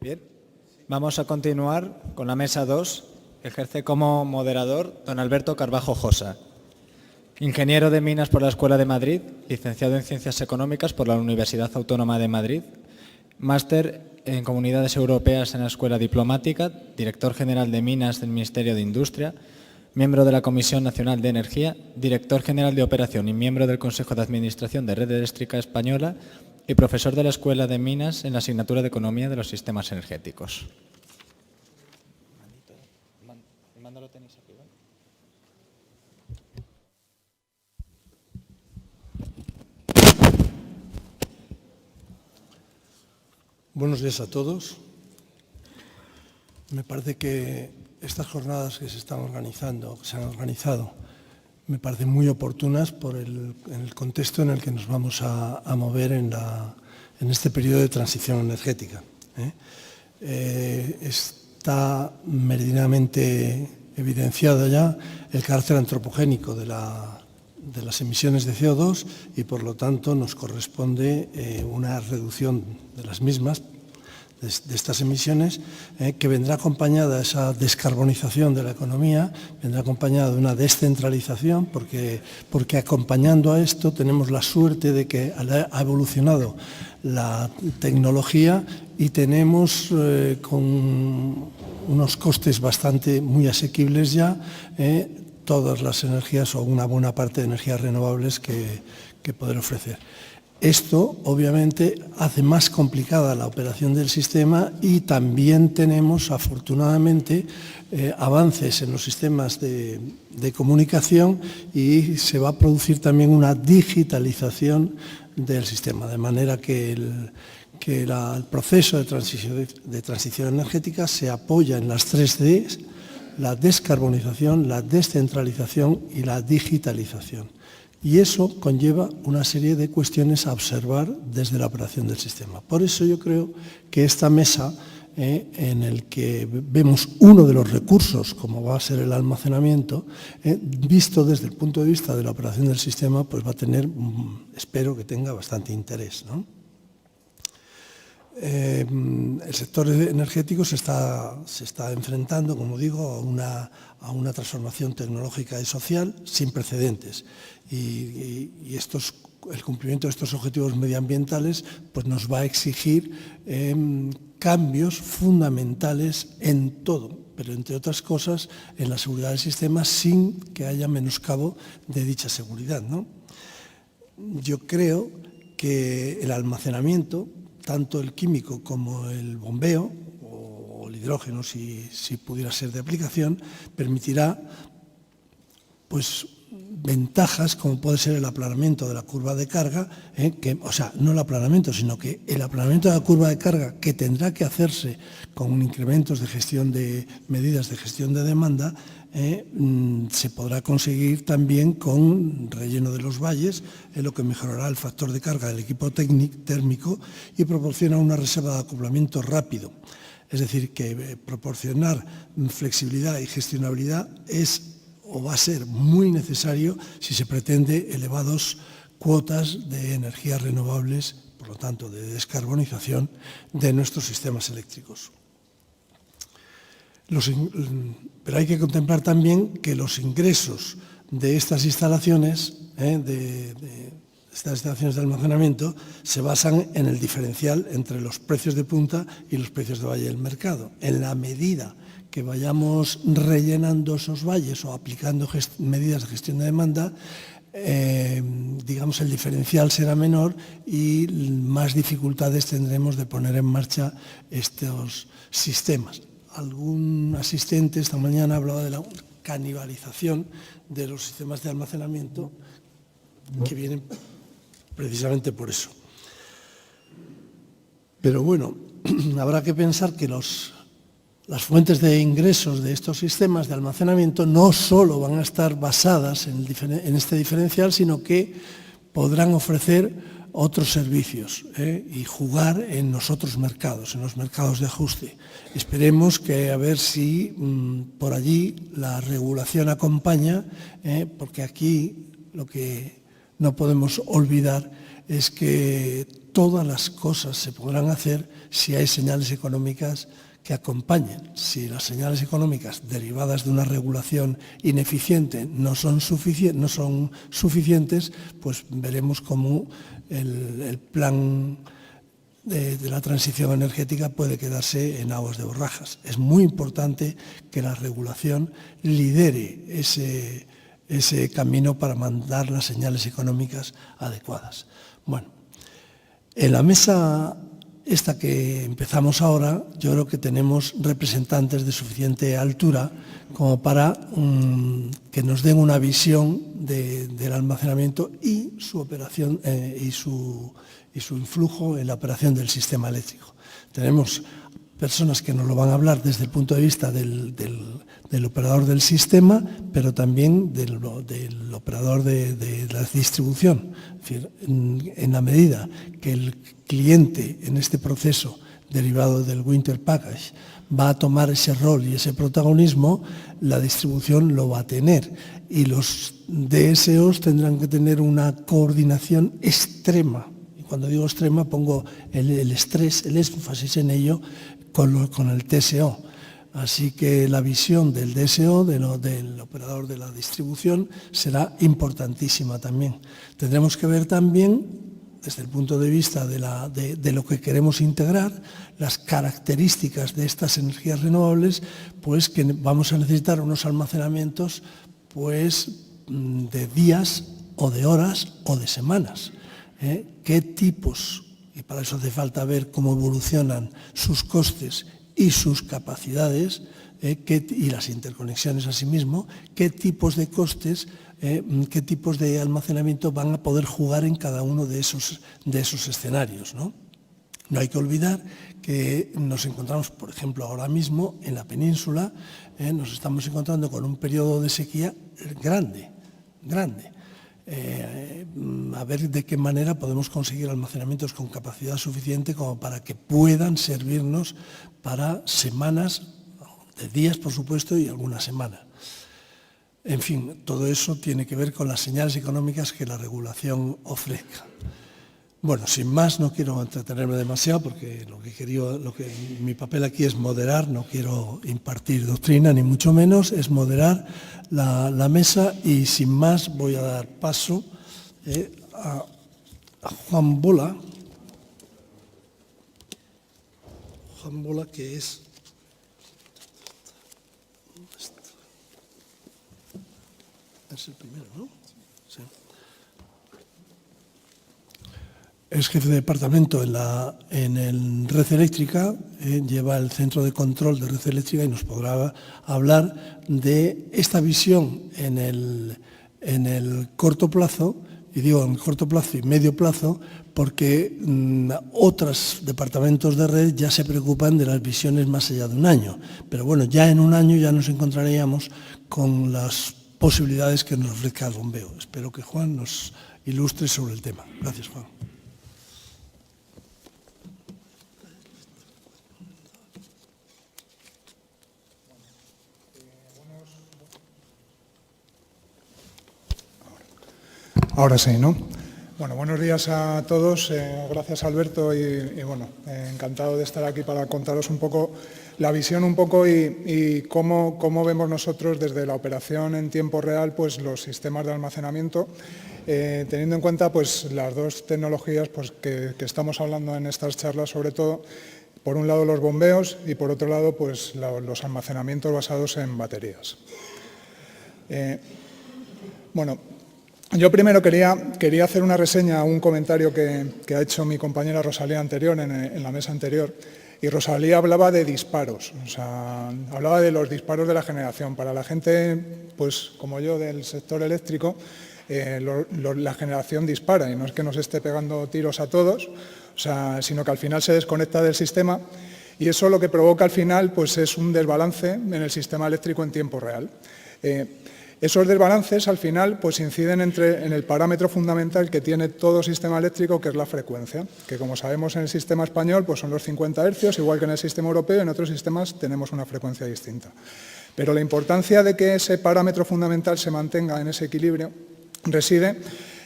Bien, vamos a continuar con la mesa 2. Ejerce como moderador don Alberto Carbajo Josa, ingeniero de minas por la Escuela de Madrid, licenciado en Ciencias Económicas por la Universidad Autónoma de Madrid, máster en Comunidades Europeas en la Escuela Diplomática, director general de Minas del Ministerio de Industria, miembro de la Comisión Nacional de Energía, director general de Operación y miembro del Consejo de Administración de Red Eléctrica Española y profesor de la Escuela de Minas en la asignatura de Economía de los Sistemas Energéticos. Buenos días a todos. Me parece que estas jornadas que se han organizado, me parecen muy oportunas en el contexto en el que nos vamos a mover en este periodo de transición energética. Está meridianamente evidenciado ya el carácter antropogénico de las emisiones de CO2 y, por lo tanto, nos corresponde una reducción de las mismas, de estas emisiones, que vendrá acompañada de esa descarbonización de la economía, vendrá acompañada de una descentralización, porque acompañando a esto tenemos la suerte de que ha evolucionado la tecnología y tenemos con unos costes muy asequibles ya todas las energías o una buena parte de energías renovables que poder ofrecer. Esto, obviamente, hace más complicada la operación del sistema y también tenemos, afortunadamente, avances en los sistemas de comunicación y se va a producir también una digitalización del sistema, de manera que el proceso de transición energética se apoya en las 3Ds, la descarbonización, la descentralización y la digitalización. Y eso conlleva una serie de cuestiones a observar desde la operación del sistema. Por eso yo creo que esta mesa, en el que vemos uno de los recursos, como va a ser el almacenamiento, visto desde el punto de vista de la operación del sistema, pues va a tener, espero que tenga bastante interés, ¿no? El sector energético se está enfrentando, como digo, a una transformación tecnológica y social sin precedentes. Y el cumplimiento de estos objetivos medioambientales pues nos va a exigir cambios fundamentales en todo, pero entre otras cosas en la seguridad del sistema, sin que haya menoscabo de dicha seguridad, ¿no? Yo creo que el almacenamiento, tanto el químico como el bombeo, o el hidrógeno, si pudiera ser de aplicación, permitirá pues, ventajas como puede ser el aplanamiento de la curva de carga, no el aplanamiento, sino que el aplanamiento de la curva de carga, que tendrá que hacerse con incrementos de gestión de medidas de gestión de demanda, se podrá conseguir también con relleno de los valles, lo que mejorará el factor de carga del equipo térmico y proporciona una reserva de acoplamiento rápido. Es decir, que proporcionar flexibilidad y gestionabilidad va a ser muy necesario si se pretende elevadas cuotas de energías renovables, por lo tanto de descarbonización de nuestros sistemas eléctricos. Pero hay que contemplar también que los ingresos de estas instalaciones, estas instalaciones de almacenamiento, se basan en el diferencial entre los precios de punta y los precios de valle del mercado. En la medida que vayamos rellenando esos valles o aplicando medidas de gestión de demanda, digamos, el diferencial será menor y más dificultades tendremos de poner en marcha estos sistemas. Algún asistente esta mañana hablaba de la canibalización de los sistemas de almacenamiento que vienen precisamente por eso. Pero bueno, habrá que pensar que las fuentes de ingresos de estos sistemas de almacenamiento no solo van a estar basadas en este diferencial, sino que podrán ofrecer otros servicios y jugar en los otros mercados, en los mercados de ajuste. Esperemos que a ver si por allí la regulación acompaña, porque aquí lo que no podemos olvidar es que todas las cosas se podrán hacer si hay señales económicas que acompañen. Si las señales económicas derivadas de una regulación ineficiente no son suficientes, pues veremos cómo el plan de la transición energética puede quedarse en aguas de borrajas. Es muy importante que la regulación lidere ese camino para mandar las señales económicas adecuadas. Bueno, en la mesa esta que empezamos ahora, yo creo que tenemos representantes de suficiente altura como para que nos den una visión del almacenamiento y su operación y su influjo en la operación del sistema eléctrico. Tenemos personas que nos lo van a hablar desde el punto de vista del operador del sistema, pero también del operador de la distribución. Es decir, en la medida que el cliente en este proceso derivado del Winter Package va a tomar ese rol y ese protagonismo, la distribución lo va a tener y los DSOs tendrán que tener una coordinación extrema. Y cuando digo extrema pongo el estrés, el énfasis en ello con el TSO. Así que la visión del DSO, del operador de la distribución, será importantísima también. Tendremos que ver también, desde el punto de vista de lo que queremos integrar, las características de estas energías renovables, pues que vamos a necesitar unos almacenamientos pues, de días o de horas o de semanas. ¿Qué tipos? Y para eso hace falta ver cómo evolucionan sus costes y sus capacidades y las interconexiones asimismo, qué tipos de costes, qué tipos de almacenamiento van a poder jugar en cada uno de esos escenarios, ¿no? No hay que olvidar que nos encontramos, por ejemplo, ahora mismo en la península, nos estamos encontrando con un periodo de sequía grande. A ver de qué manera podemos conseguir almacenamientos con capacidad suficiente como para que puedan servirnos para semanas, de días por supuesto y alguna semana. En fin, todo eso tiene que ver con las señales económicas que la regulación ofrezca. Bueno, sin más, no quiero entretenerme demasiado porque mi papel aquí es moderar, no quiero impartir doctrina ni mucho menos, es moderar la mesa y sin más voy a dar paso a Juan Bola. Juan Bola, que es... Es el primero, ¿no? Sí. Es jefe de departamento en el Red Eléctrica, lleva el centro de control de Red Eléctrica y nos podrá hablar de esta visión en el corto plazo, y digo en corto plazo y medio plazo, porque otros departamentos de red ya se preocupan de las visiones más allá de un año. Pero bueno, ya en un año ya nos encontraríamos con las posibilidades que nos ofrezca el bombeo. Espero que Juan nos ilustre sobre el tema. Gracias, Juan. Ahora sí, ¿no? Bueno, buenos días a todos. Gracias, Alberto, y bueno, encantado de estar aquí para contaros un poco la visión y cómo vemos nosotros desde la operación en tiempo real pues los sistemas de almacenamiento, teniendo en cuenta pues las dos tecnologías pues que estamos hablando en estas charlas, sobre todo, por un lado los bombeos y por otro lado pues los almacenamientos basados en baterías. Bueno, yo primero quería hacer una reseña a un comentario que ha hecho mi compañera Rosalía en la mesa anterior, y Rosalía hablaba de disparos, o sea, hablaba de los disparos de la generación. Para la gente, pues como yo, del sector eléctrico, la generación dispara, y no es que nos esté pegando tiros a todos, o sea, sino que al final se desconecta del sistema, y eso lo que provoca al final pues es un desbalance en el sistema eléctrico en tiempo real. Esos desbalances al final pues inciden en el parámetro fundamental que tiene todo sistema eléctrico, que es la frecuencia, que como sabemos en el sistema español pues son los 50 Hz, igual que en el sistema europeo, y en otros sistemas tenemos una frecuencia distinta. Pero la importancia de que ese parámetro fundamental se mantenga en ese equilibrio reside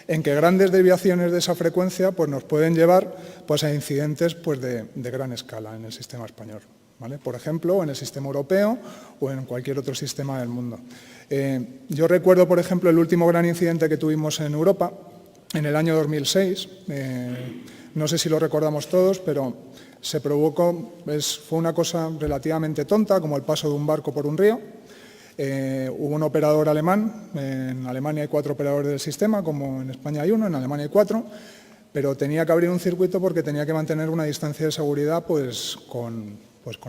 en que grandes desviaciones de esa frecuencia pues, nos pueden llevar pues, a incidentes pues, de gran escala en el sistema español, ¿vale? Por ejemplo, en el sistema europeo o en cualquier otro sistema del mundo. Yo recuerdo, por ejemplo, el último gran incidente que tuvimos en Europa, en el año 2006, no sé si lo recordamos todos, pero se provocó, fue una cosa relativamente tonta, como el paso de un barco por un río. Hubo un operador alemán, en Alemania hay 4 operadores del sistema, como en España hay uno, en Alemania hay 4, pero tenía que abrir un circuito porque tenía que mantener una distancia de seguridad pues con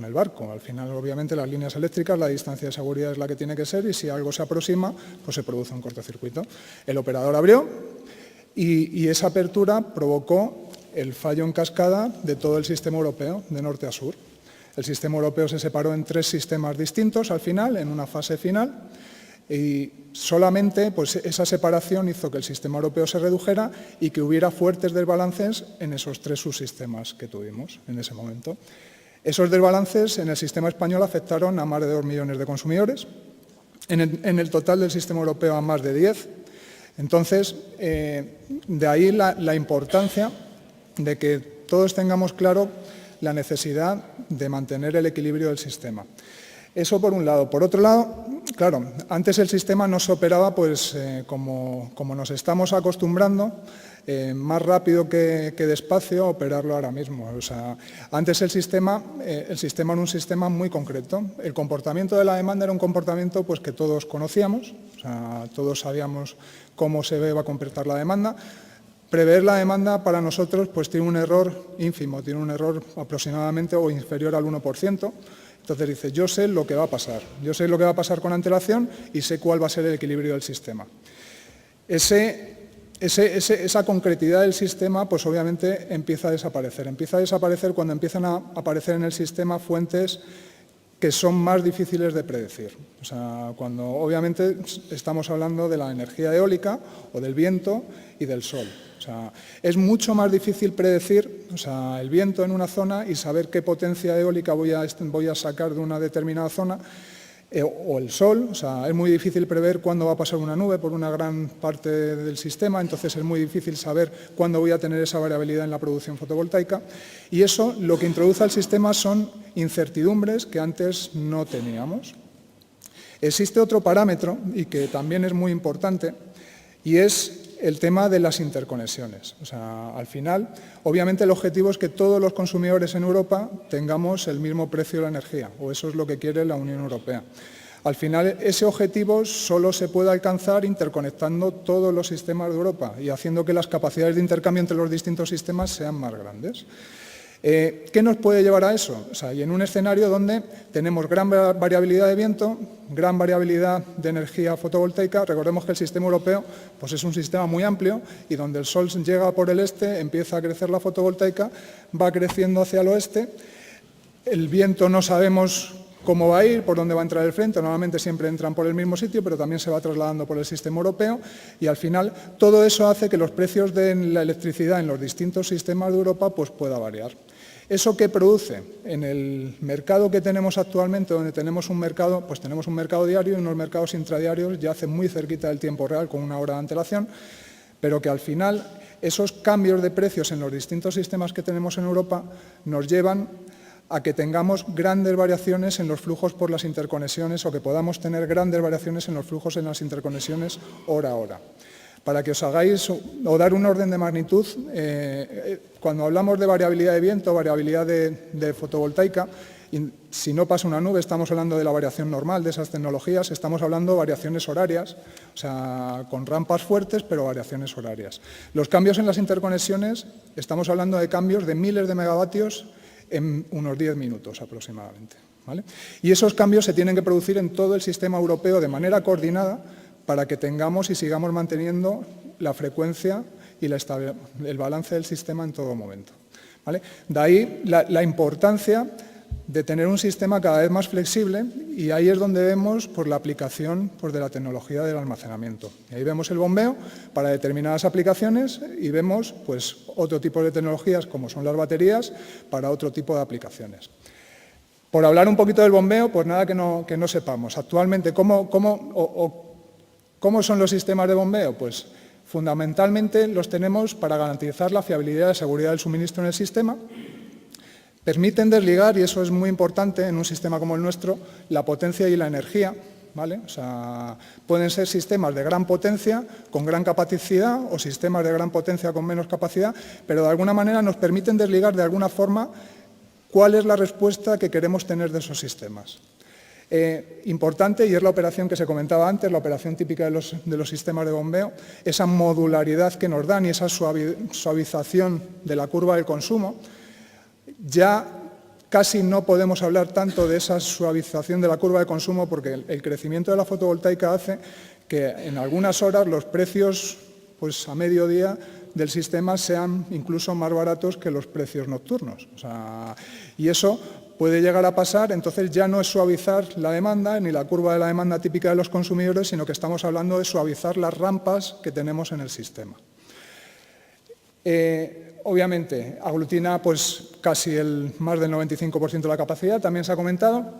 el barco. Al final, obviamente, las líneas eléctricas, la distancia de seguridad es la que tiene que ser y si algo se aproxima, pues se produce un cortocircuito. El operador abrió y esa apertura provocó el fallo en cascada de todo el sistema europeo, de norte a sur. El sistema europeo se separó en 3 sistemas distintos al final, en una fase final, y solamente pues, esa separación hizo que el sistema europeo se redujera y que hubiera fuertes desbalances en esos 3 subsistemas que tuvimos en ese momento. Esos desbalances en el sistema español afectaron a más de 2 millones de consumidores, en el total del sistema europeo a más de 10. Entonces, de ahí la importancia de que todos tengamos claro la necesidad de mantener el equilibrio del sistema. Eso por un lado. Por otro lado, claro, antes el sistema no se operaba pues, como nos estamos acostumbrando, más rápido que despacio a operarlo ahora mismo. O sea, antes el sistema era un sistema muy concreto. El comportamiento de la demanda era un comportamiento pues, que todos conocíamos, o sea, todos sabíamos cómo se iba a comportar la demanda. Prever la demanda para nosotros pues, tiene un error ínfimo, tiene un error aproximadamente o inferior al 1%. Entonces dice, yo sé lo que va a pasar, yo sé lo que va a pasar con antelación y sé cuál va a ser el equilibrio del sistema. Esa concretidad del sistema, pues obviamente empieza a desaparecer. Empieza a desaparecer cuando empiezan a aparecer en el sistema fuentes que son más difíciles de predecir. O sea, cuando obviamente estamos hablando de la energía eólica o del viento y del sol. O sea, es mucho más difícil predecir el viento en una zona y saber qué potencia eólica voy a sacar de una determinada zona, o el sol. O sea, es muy difícil prever cuándo va a pasar una nube por una gran parte del sistema, entonces es muy difícil saber cuándo voy a tener esa variabilidad en la producción fotovoltaica. Y eso lo que introduce al sistema son incertidumbres que antes no teníamos. Existe otro parámetro y que también es muy importante y es el tema de las interconexiones. O sea, al final, obviamente el objetivo es que todos los consumidores en Europa tengamos el mismo precio de la energía, o eso es lo que quiere la Unión Europea. Al final, ese objetivo solo se puede alcanzar interconectando todos los sistemas de Europa y haciendo que las capacidades de intercambio entre los distintos sistemas sean más grandes. ¿Qué nos puede llevar a eso? O sea, y en un escenario donde tenemos gran variabilidad de viento, gran variabilidad de energía fotovoltaica. Recordemos que el sistema europeo pues es un sistema muy amplio y donde el sol llega por el este, empieza a crecer la fotovoltaica, va creciendo hacia el oeste. El viento no sabemos cómo va a ir, por dónde va a entrar el frente, normalmente siempre entran por el mismo sitio, pero también se va trasladando por el sistema europeo y al final todo eso hace que los precios de la electricidad en los distintos sistemas de Europa pues pueda variar. ¿Eso qué produce? En el mercado que tenemos actualmente, donde tenemos un mercado, pues tenemos un mercado diario y unos mercados intradiarios ya hace muy cerquita del tiempo real, con 1 hora de antelación, pero que al final esos cambios de precios en los distintos sistemas que tenemos en Europa nos llevan a que tengamos grandes variaciones en los flujos por las interconexiones o que podamos tener grandes variaciones en los flujos en las interconexiones hora a hora. Para que os hagáis o dar un orden de magnitud, cuando hablamos de variabilidad de viento, variabilidad de fotovoltaica, si no pasa una nube, estamos hablando de la variación normal de esas tecnologías, estamos hablando de variaciones horarias, o sea, con rampas fuertes, pero variaciones horarias. Los cambios en las interconexiones, estamos hablando de cambios de miles de megavatios en unos 10 minutos aproximadamente, ¿vale? Y esos cambios se tienen que producir en todo el sistema europeo de manera coordinada para que tengamos y sigamos manteniendo la frecuencia y el balance del sistema en todo momento, ¿vale? De ahí la importancia de tener un sistema cada vez más flexible y ahí es donde vemos la aplicación de la tecnología del almacenamiento. Y ahí vemos el bombeo para determinadas aplicaciones y vemos otro tipo de tecnologías como son las baterías para otro tipo de aplicaciones. Por hablar un poquito del bombeo, pues nada que no sepamos. Actualmente, ¿cómo son los sistemas de bombeo? Pues Fundamentalmente los tenemos para garantizar la fiabilidad y seguridad del suministro en el sistema. Permiten desligar, y eso es muy importante en un sistema como el nuestro, la potencia y la energía, ¿vale? O sea, pueden ser sistemas de gran potencia, con gran capacidad, o sistemas de gran potencia con menos capacidad, pero de alguna manera nos permiten desligar de alguna forma cuál es la respuesta que queremos tener de esos sistemas. Importante, y es la operación que se comentaba antes, la operación típica de los sistemas de bombeo, esa modularidad que nos dan y esa suavización de la curva del consumo. Ya casi no podemos hablar tanto de esa suavización de la curva de consumo porque el crecimiento de la fotovoltaica hace que en algunas horas los precios pues, a mediodía del sistema sean incluso más baratos que los precios nocturnos. O sea, y eso puede llegar a pasar, entonces ya no es suavizar la demanda ni la curva de la demanda típica de los consumidores, sino que estamos hablando de suavizar las rampas que tenemos en el sistema. Obviamente, aglutina pues, casi más del 95% de la capacidad, también se ha comentado,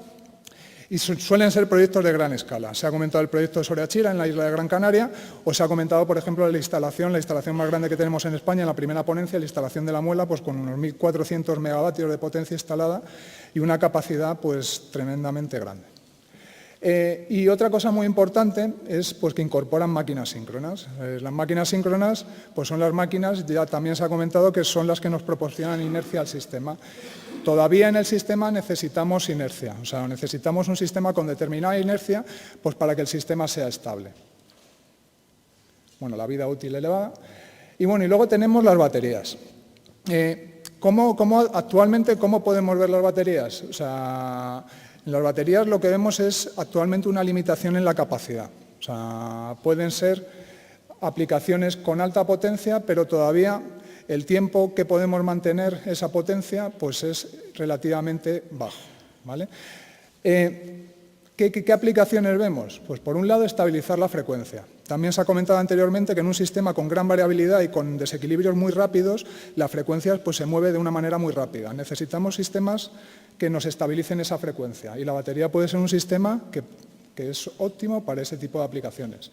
y suelen ser proyectos de gran escala. Se ha comentado el proyecto de Soria-Chira en la isla de Gran Canaria, o se ha comentado, por ejemplo, la instalación más grande que tenemos en España, en la primera ponencia, la instalación de La Muela, pues, con unos 1.400 megavatios de potencia instalada y una capacidad pues, tremendamente grande. Y otra cosa muy importante es pues, que incorporan máquinas síncronas. Las máquinas síncronas pues, son las máquinas, ya también se ha comentado, que son las que nos proporcionan inercia al sistema. Todavía en el sistema necesitamos inercia, o sea, necesitamos un sistema con determinada inercia pues, para que el sistema sea estable. Bueno, la vida útil elevada. Y bueno, y luego tenemos las baterías. Actualmente, ¿cómo podemos ver las baterías? O sea, en las baterías lo que vemos es actualmente una limitación en la capacidad. O sea, pueden ser aplicaciones con alta potencia, pero todavía el tiempo que podemos mantener esa potencia pues es relativamente bajo, ¿vale? ¿Qué aplicaciones vemos? Pues por un lado, estabilizar la frecuencia. También se ha comentado anteriormente que en un sistema con gran variabilidad y con desequilibrios muy rápidos, la frecuencia pues, se mueve de una manera muy rápida. Necesitamos sistemas que nos estabilicen esa frecuencia y la batería puede ser un sistema que es óptimo para ese tipo de aplicaciones.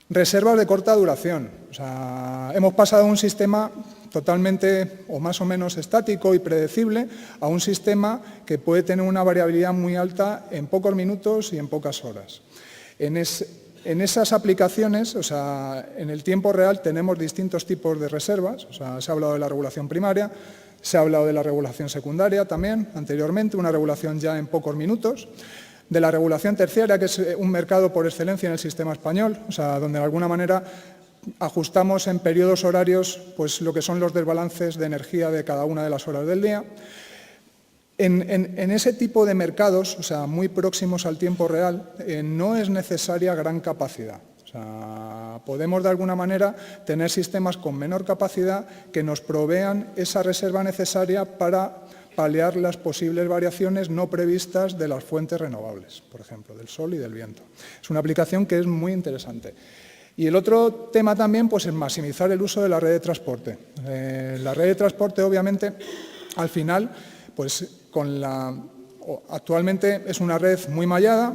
Reservas de corta duración. O sea, hemos pasado de un sistema totalmente o más o menos estático y predecible a un sistema que puede tener una variabilidad muy alta en pocos minutos y en pocas horas. En esas aplicaciones, o sea, en el tiempo real tenemos distintos tipos de reservas. O sea, se ha hablado de la regulación primaria, se ha hablado de la regulación secundaria también anteriormente, una regulación ya en pocos minutos. De la regulación terciaria, que es un mercado por excelencia en el sistema español, o sea, donde de alguna manera ajustamos en periodos horarios pues, lo que son los desbalances de energía de cada una de las horas del día. En ese tipo de mercados, o sea, muy próximos al tiempo real, no es necesaria gran capacidad. O sea, podemos de alguna manera tener sistemas con menor capacidad que nos provean esa reserva necesaria para paliar las posibles variaciones no previstas de las fuentes renovables, por ejemplo, del sol y del viento. Es una aplicación que es muy interesante. Y el otro tema también pues, es maximizar el uso de la red de transporte. La red de transporte, obviamente, al final, pues, actualmente es una red muy mallada,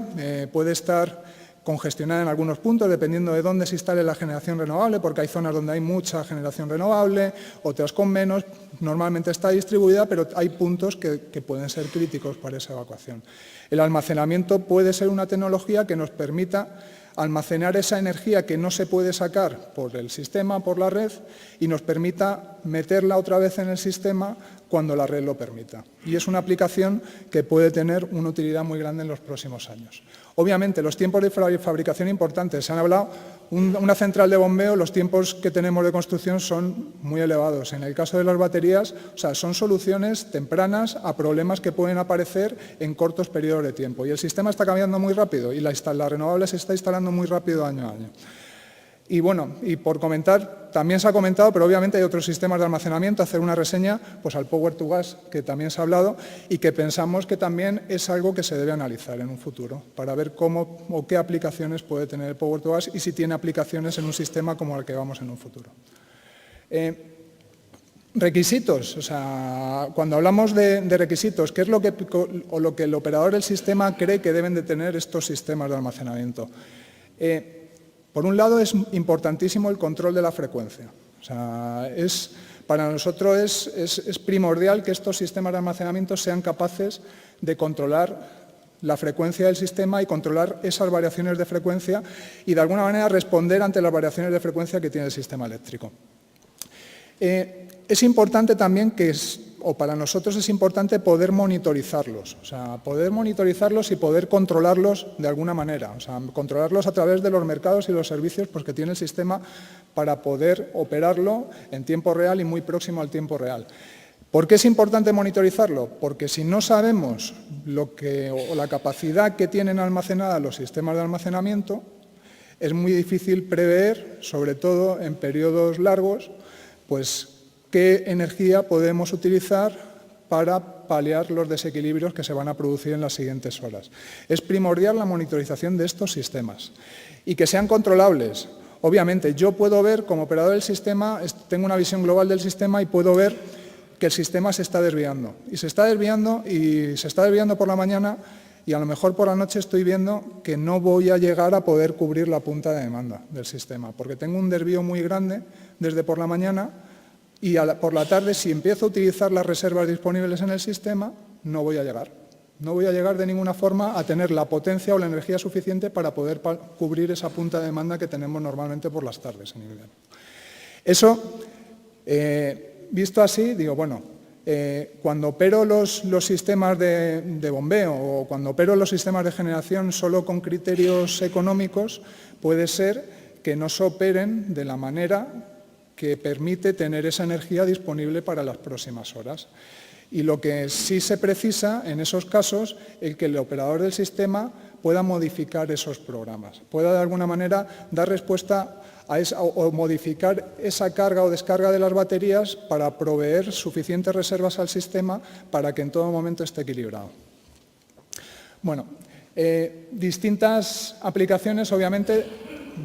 puede estar congestionada en algunos puntos, dependiendo de dónde se instale la generación renovable, porque hay zonas donde hay mucha generación renovable, otras con menos, normalmente está distribuida, pero hay puntos que pueden ser críticos para esa evacuación. El almacenamiento puede ser una tecnología que nos permita almacenar esa energía que no se puede sacar por el sistema, por la red, y nos permita meterla otra vez en el sistema cuando la red lo permita. Y es una aplicación que puede tener una utilidad muy grande en los próximos años. Obviamente, los tiempos de fabricación importantes. Se han hablado, una central de bombeo, los tiempos que tenemos de construcción son muy elevados. En el caso de las baterías, o sea, son soluciones tempranas a problemas que pueden aparecer en cortos periodos de tiempo. Y el sistema está cambiando muy rápido y la renovable se está instalando muy rápido año a año. Y bueno, y por comentar, también se ha comentado, pero obviamente hay otros sistemas de almacenamiento, hacer una reseña pues al Power to Gas, que también se ha hablado, y que pensamos que también es algo que se debe analizar en un futuro, para ver cómo o qué aplicaciones puede tener el Power to Gas y si tiene aplicaciones en un sistema como el que vamos en un futuro. Requisitos, o sea, cuando hablamos de requisitos, ¿qué es lo que el operador del sistema cree que deben de tener estos sistemas de almacenamiento? Por un lado, es importantísimo el control de la frecuencia. O sea, para nosotros es primordial que estos sistemas de almacenamiento sean capaces de controlar la frecuencia del sistema y controlar esas variaciones de frecuencia y, de alguna manera, responder ante las variaciones de frecuencia que tiene el sistema eléctrico. Es importante también para nosotros es importante poder monitorizarlos, o sea, poder monitorizarlos y poder controlarlos de alguna manera, o sea, controlarlos a través de los mercados y los servicios pues, que tiene el sistema para poder operarlo en tiempo real y muy próximo al tiempo real. ¿Por qué es importante monitorizarlo? Porque si no sabemos la capacidad que tienen almacenada los sistemas de almacenamiento, es muy difícil prever, sobre todo en periodos largos, pues qué energía podemos utilizar para paliar los desequilibrios que se van a producir en las siguientes horas. Es primordial la monitorización de estos sistemas y que sean controlables. Obviamente, yo puedo ver, como operador del sistema, tengo una visión global del sistema y puedo ver que el sistema se está desviando. Y se está desviando por la mañana y a lo mejor por la noche estoy viendo que no voy a llegar a poder cubrir la punta de demanda del sistema, porque tengo un desvío muy grande desde por la mañana y por la tarde, si empiezo a utilizar las reservas disponibles en el sistema, no voy a llegar. No voy a llegar de ninguna forma a tener la potencia o la energía suficiente para poder cubrir esa punta de demanda que tenemos normalmente por las tardes en invierno. Eso, visto así, digo, bueno, cuando opero los sistemas de bombeo o cuando opero los sistemas de generación solo con criterios económicos, puede ser que no se operen de la manera que permite tener esa energía disponible para las próximas horas. Y lo que sí se precisa en esos casos es que el operador del sistema pueda modificar esos programas, pueda de alguna manera dar respuesta o modificar esa carga o descarga de las baterías para proveer suficientes reservas al sistema para que en todo momento esté equilibrado. Bueno, distintas aplicaciones, obviamente,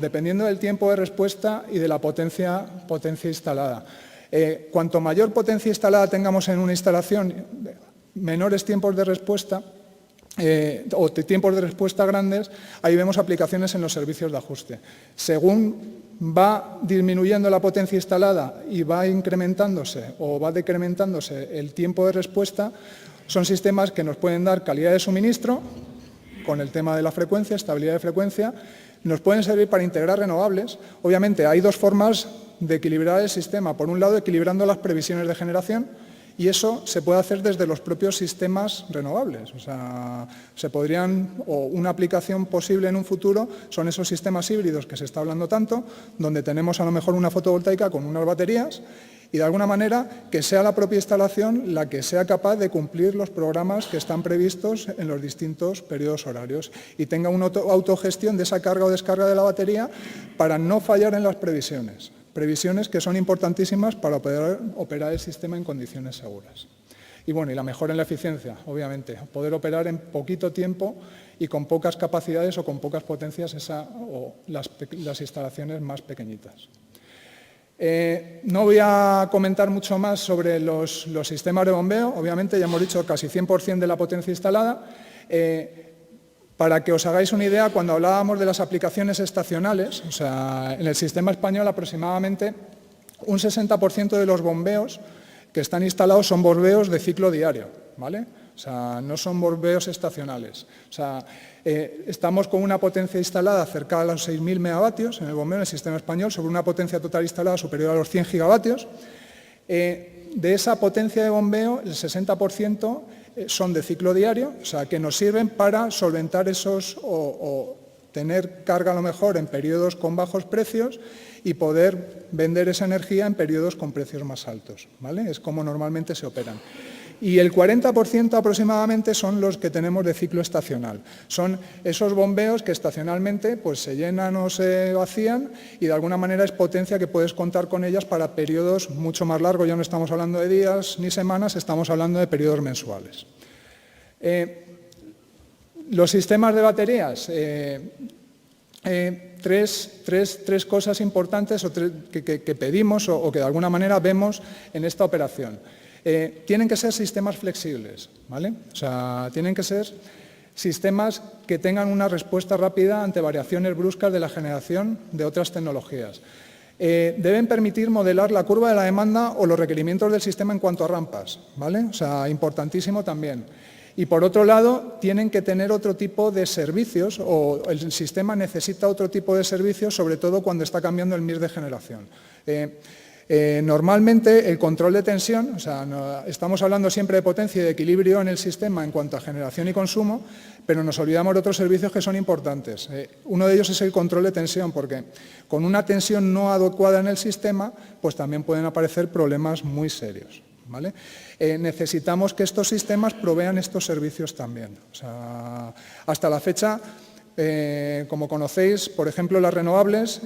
dependiendo del tiempo de respuesta y de la potencia instalada. Cuanto mayor potencia instalada tengamos en una instalación, menores tiempos de respuesta o tiempos de respuesta grandes, ahí vemos aplicaciones en los servicios de ajuste. Según va disminuyendo la potencia instalada y va incrementándose o va decrementándose el tiempo de respuesta, son sistemas que nos pueden dar calidad de suministro, con el tema de la frecuencia, estabilidad de frecuencia, nos pueden servir para integrar renovables. Obviamente hay dos formas de equilibrar el sistema. Por un lado, equilibrando las previsiones de generación, y eso se puede hacer desde los propios sistemas renovables. O sea, una aplicación posible en un futuro son esos sistemas híbridos que se está hablando tanto, donde tenemos a lo mejor una fotovoltaica con unas baterías y de alguna manera que sea la propia instalación la que sea capaz de cumplir los programas que están previstos en los distintos periodos horarios y tenga una autogestión de esa carga o descarga de la batería para no fallar en las previsiones. Previsiones que son importantísimas para poder operar el sistema en condiciones seguras. Y bueno, y la mejora en la eficiencia, obviamente, poder operar en poquito tiempo y con pocas capacidades o con pocas potencias las instalaciones más pequeñitas. No voy a comentar mucho más sobre los sistemas de bombeo, obviamente ya hemos dicho casi 100% de la potencia instalada. Para que os hagáis una idea, cuando hablábamos de las aplicaciones estacionales, o sea, en el sistema español aproximadamente un 60% de los bombeos que están instalados son bombeos de ciclo diario, ¿vale? O sea, no son bombeos estacionales. O sea, estamos con una potencia instalada cercana a los 6.000 megavatios en el bombeo, en el sistema español, sobre una potencia total instalada superior a los 100 gigavatios. De esa potencia de bombeo, el 60% son de ciclo diario, o sea, que nos sirven para solventar esos o tener carga a lo mejor en periodos con bajos precios y poder vender esa energía en periodos con precios más altos, ¿vale? Es como normalmente se operan. Y el 40% aproximadamente son los que tenemos de ciclo estacional. Son esos bombeos que estacionalmente pues, se llenan o se vacían y de alguna manera es potencia que puedes contar con ellas para periodos mucho más largos. Ya no estamos hablando de días ni semanas, estamos hablando de periodos mensuales. Los sistemas de baterías. Tres cosas importantes que pedimos o que de alguna manera vemos en esta operación. Tienen que ser sistemas flexibles, ¿vale? O sea, tienen que ser sistemas que tengan una respuesta rápida ante variaciones bruscas de la generación de otras tecnologías. Deben permitir modelar la curva de la demanda o los requerimientos del sistema en cuanto a rampas, ¿vale? O sea, importantísimo también. Y por otro lado, tienen que tener otro tipo de servicios o el sistema necesita otro tipo de servicios, sobre todo cuando está cambiando el mix de generación. Normalmente el control de tensión, o sea, estamos hablando siempre de potencia y de equilibrio en el sistema en cuanto a generación y consumo, pero nos olvidamos de otros servicios que son importantes. Uno de ellos es el control de tensión, porque con una tensión no adecuada en el sistema, pues también pueden aparecer problemas muy serios, ¿vale? Necesitamos que estos sistemas provean estos servicios también. O sea, hasta la fecha, como conocéis, por ejemplo, las renovables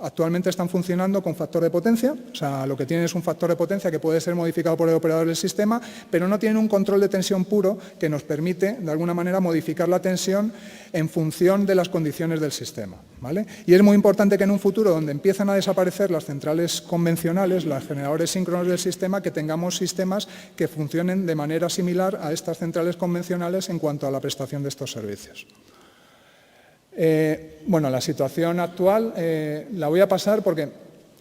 actualmente están funcionando con factor de potencia, o sea, lo que tienen es un factor de potencia que puede ser modificado por el operador del sistema, pero no tienen un control de tensión puro que nos permite, de alguna manera, modificar la tensión en función de las condiciones del sistema, ¿vale? Y es muy importante que en un futuro donde empiezan a desaparecer las centrales convencionales, los generadores síncronos del sistema, que tengamos sistemas que funcionen de manera similar a estas centrales convencionales en cuanto a la prestación de estos servicios. Bueno, la situación actual la voy a pasar porque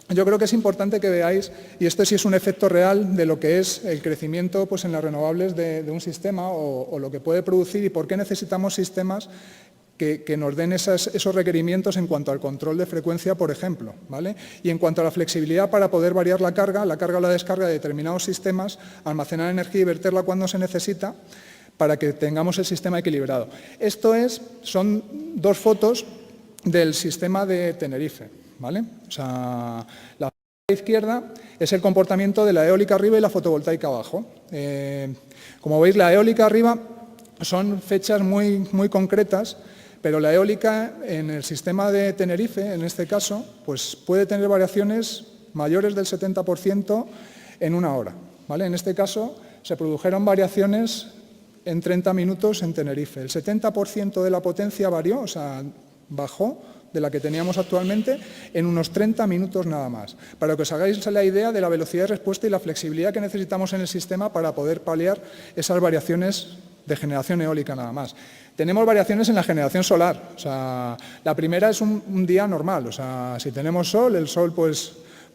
yo creo que es importante que veáis, y esto sí es un efecto real de lo que es el crecimiento pues, en las renovables de un sistema o lo que puede producir y por qué necesitamos sistemas que nos den esos requerimientos en cuanto al control de frecuencia, por ejemplo, ¿vale? Y en cuanto a la flexibilidad para poder variar la carga o la descarga de determinados sistemas, almacenar energía y verterla cuando se necesita, para que tengamos el sistema equilibrado. Son dos fotos del sistema de Tenerife, ¿vale? O sea, la izquierda es el comportamiento de la eólica arriba y la fotovoltaica abajo. Como veis, la eólica arriba son fechas muy, muy concretas, pero la eólica en el sistema de Tenerife, en este caso, pues puede tener variaciones mayores del 70% en una hora, ¿vale? En este caso se produjeron variaciones en 30 minutos en Tenerife. El 70% de la potencia varió, o sea, bajó de la que teníamos actualmente en unos 30 minutos nada más. Para que os hagáis la idea de la velocidad de respuesta y la flexibilidad que necesitamos en el sistema para poder paliar esas variaciones de generación eólica nada más. Tenemos variaciones en la generación solar. O sea, la primera es un día normal. O sea, si tenemos sol, el sol pues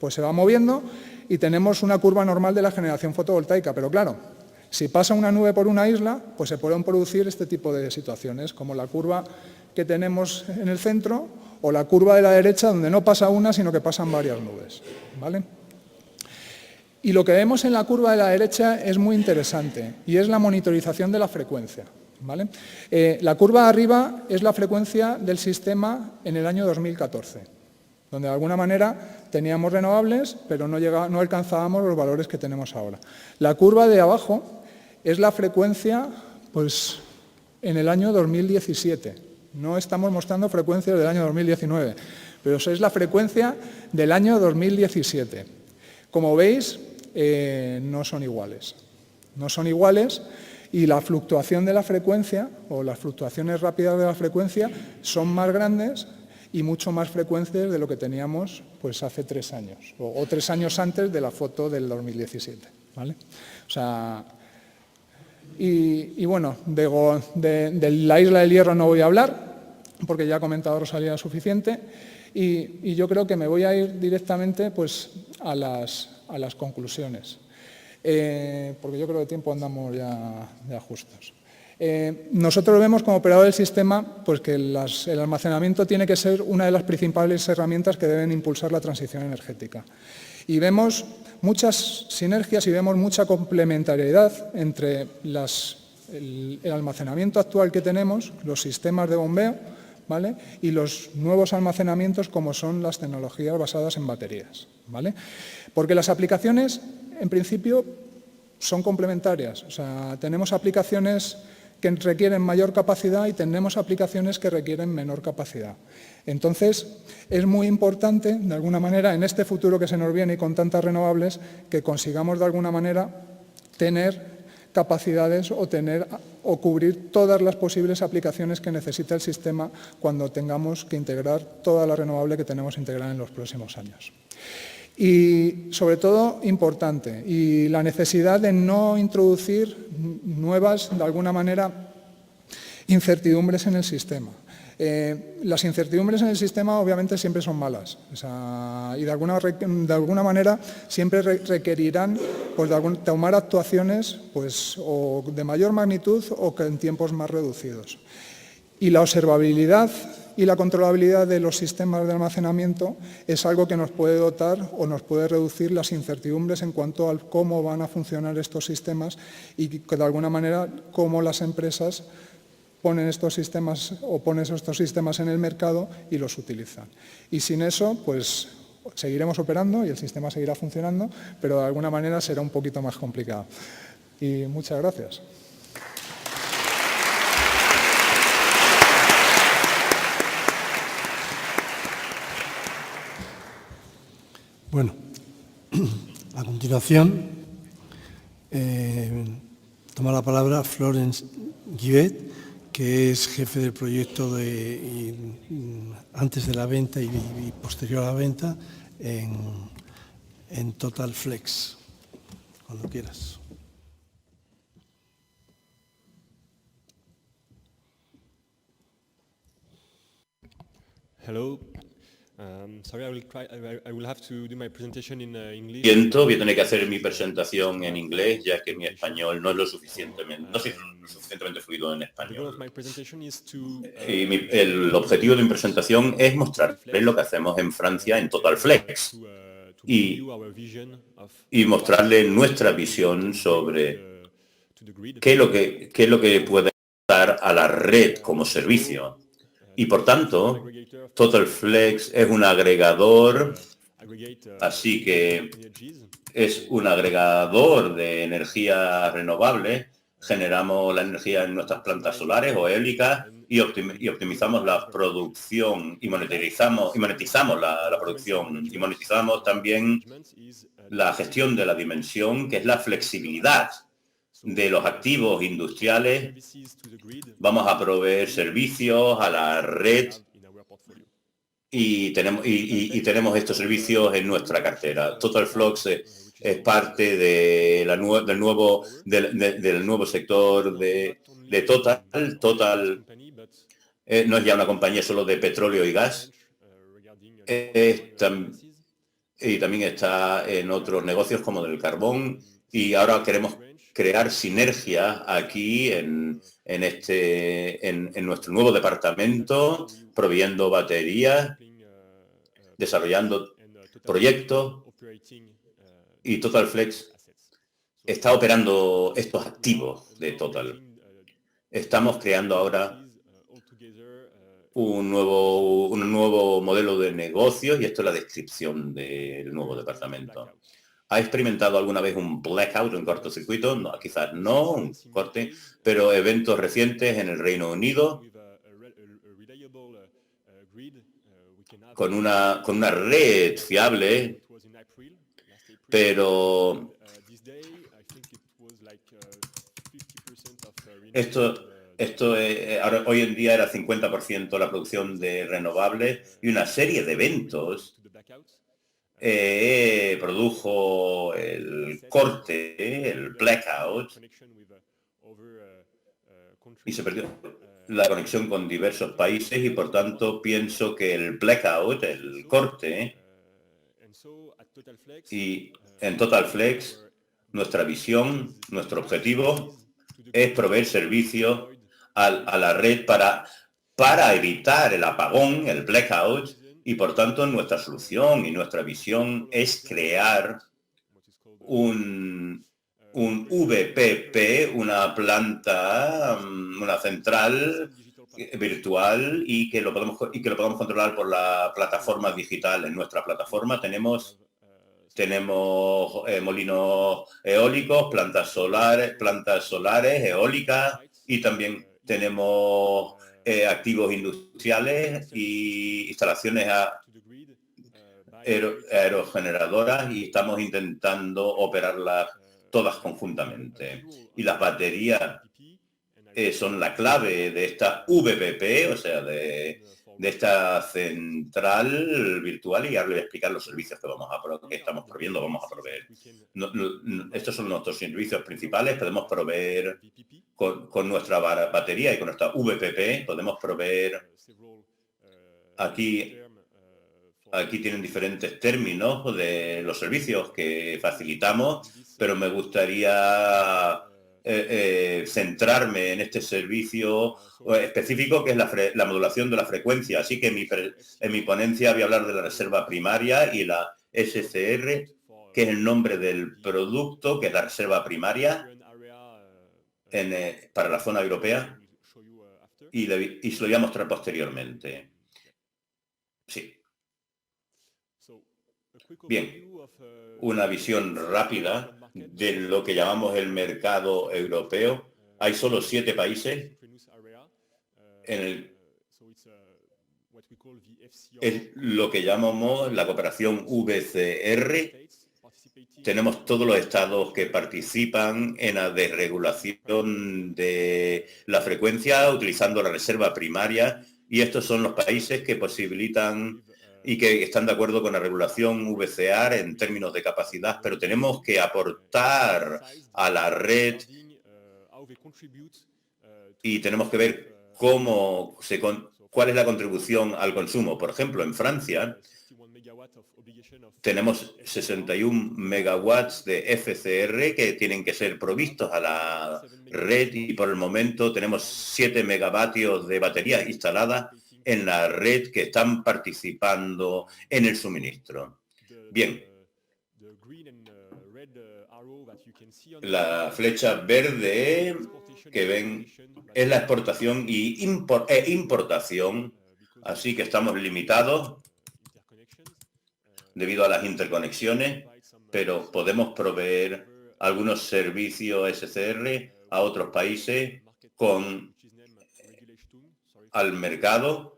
se va moviendo y tenemos una curva normal de la generación fotovoltaica. Pero claro, si pasa una nube por una isla, pues se pueden producir este tipo de situaciones, como la curva que tenemos en el centro o la curva de la derecha, donde no pasa una, sino que pasan varias nubes, ¿vale? Y lo que vemos en la curva de la derecha es muy interesante, y es la monitorización de la frecuencia, ¿vale? La curva de arriba es la frecuencia del sistema en el año 2014, donde de alguna manera teníamos renovables, pero no alcanzábamos los valores que tenemos ahora. La curva de abajo es la frecuencia pues, en el año 2017. No estamos mostrando frecuencias del año 2019, pero es la frecuencia del año 2017. Como veis, no son iguales. No son iguales y la fluctuación de la frecuencia o las fluctuaciones rápidas de la frecuencia son más grandes y mucho más frecuentes de lo que teníamos pues, hace 3 años o 3 años antes de la foto del 2017. ¿Vale? O sea, y bueno, de la isla del Hierro no voy a hablar, porque ya ha comentado Rosalía suficiente, y yo creo que me voy a ir directamente pues, a las conclusiones, porque yo creo que de tiempo andamos ya justos. Nosotros vemos como operador del sistema pues, que el almacenamiento tiene que ser una de las principales herramientas que deben impulsar la transición energética. Y vemos muchas sinergias y vemos mucha complementariedad entre el almacenamiento actual que tenemos, los sistemas de bombeo, ¿vale? Y los nuevos almacenamientos como son las tecnologías basadas en baterías, ¿vale? Porque las aplicaciones, en principio, son complementarias. O sea, tenemos aplicaciones que requieren mayor capacidad y tenemos aplicaciones que requieren menor capacidad. Entonces, es muy importante, de alguna manera, en este futuro que se nos viene y con tantas renovables, que consigamos, de alguna manera, tener capacidades o cubrir todas las posibles aplicaciones que necesita el sistema cuando tengamos que integrar toda la renovable que tenemos integrada en los próximos años. Y, sobre todo, importante, y la necesidad de no introducir nuevas, de alguna manera, Incertidumbres en el sistema. Las incertidumbres en el sistema obviamente siempre son malas, o sea, y de alguna manera siempre requerirán pues, tomar actuaciones pues, o de mayor magnitud o que en tiempos más reducidos. Y la observabilidad y la controlabilidad de los sistemas de almacenamiento es algo que nos puede dotar o nos puede reducir las incertidumbres en cuanto a cómo van a funcionar estos sistemas y que de alguna manera cómo las empresas ponen estos sistemas o ponen estos sistemas en el mercado y los utilizan. Y sin eso, pues seguiremos operando y el sistema seguirá funcionando, pero de alguna manera será un poquito más complicado. Y muchas gracias. Bueno, a continuación toma la palabra Florence Guibet, que es jefe del proyecto antes de la venta y posterior a la venta en Total Flex. Cuando quieras. Hello. Sorry, I will have to do my presentation in English. Siento, voy a tener que hacer mi presentación en inglés, ya que mi español no es lo suficientemente, no soy lo suficientemente fluido en The goal of español. my presentation is to Y el objetivo de mi presentación es mostrarles lo que hacemos en Francia en Total Flex to y, view our vision of y mostrarles nuestra visión sobre to the grid. qué es lo que puede dar a la red como servicio. Y por tanto, Total Flex es un agregador, así que Energies. es un agregador de energía renovable. Generamos la energía en nuestras plantas solares o eólicas y optimizamos la producción y monetizamos la producción y monetizamos también la gestión de la dimensión, que es la flexibilidad de los activos industriales. Services to the grid Vamos a proveer servicios a la red in our portfolio. y tenemos estos servicios en nuestra cartera. Total Flex es parte de del nuevo sector de Total. Total Company, but no es ya una compañía solo de petróleo y gas, regarding y también está en otros negocios como del carbón, y ahora queremos crear sinergias aquí en nuestro nuevo departamento, proveyendo baterías, desarrollando proyectos, operating y Total Flex assets. está operando estos activos de Total. Estamos creando ahora Altogether un nuevo modelo de negocios y esto es la descripción del nuevo departamento. ¿Ha experimentado alguna vez un blackout, un cortocircuito? No, quizás no, un corte, pero eventos recientes en el Reino Unido with a reliable grid, we can have con una red fiable, it was in April, last April. pero This day, I think it was like 50% of renewable, esto ahora, hoy en día era 50% la producción de renovables y una serie de eventos to the blackouts. produjo el corte, el blackout, Connection with other countries. y se perdió la conexión con diversos países y por tanto pienso que el blackout, el corte, And so at Total Flex, y en Total Flex nuestra visión, nuestro objetivo es proveer servicios a la red para evitar el apagón, el blackout, y por tanto nuestra solución y nuestra visión es crear what is called un VPP, una planta, una central virtual y que lo podemos controlar por la plataforma digital. En nuestra plataforma tenemos molinos eólicos, plantas solares, eólicas, y también tenemos activos industriales y instalaciones to the grid by aerogeneradoras y estamos intentando operarlas todas conjuntamente. Y las baterías PP, and son la clave de esta VPP, o sea, de esta central virtual, y ahora les voy a explicar los servicios que estamos proveyendo, vamos a proveer. Estos son nuestros servicios principales. Podemos proveer con nuestra batería y con nuestra VPP, podemos proveer aquí tienen diferentes términos de los servicios que facilitamos, pero me gustaría centrarme en este servicio específico, que es la modulación de la frecuencia. Así que en mi ponencia voy a hablar de la reserva primaria y la SCR, que es el nombre del producto, que es la reserva primaria para la zona europea, y se lo voy a mostrar posteriormente. Sí. Bien, una visión rápida de lo que llamamos el mercado europeo. Hay solo 7 países es lo que llamamos la cooperación VCR. Tenemos todos los estados que participan en la desregulación de la frecuencia utilizando la reserva primaria, y estos son los países que posibilitan y que están de acuerdo con la regulación VCR en términos de capacidad, pero tenemos que aportar a la red y tenemos que ver cuál es la contribución al consumo. Por ejemplo, en Francia tenemos 61 megawatts de FCR que tienen que ser provistos a la red, y por el momento tenemos 7 megavatios de baterías instaladas en la red que están participando en el suministro. Bien, la flecha verde que ven es la exportación e importación, así que estamos limitados debido a las interconexiones, pero podemos proveer algunos servicios SCR a otros países al mercado,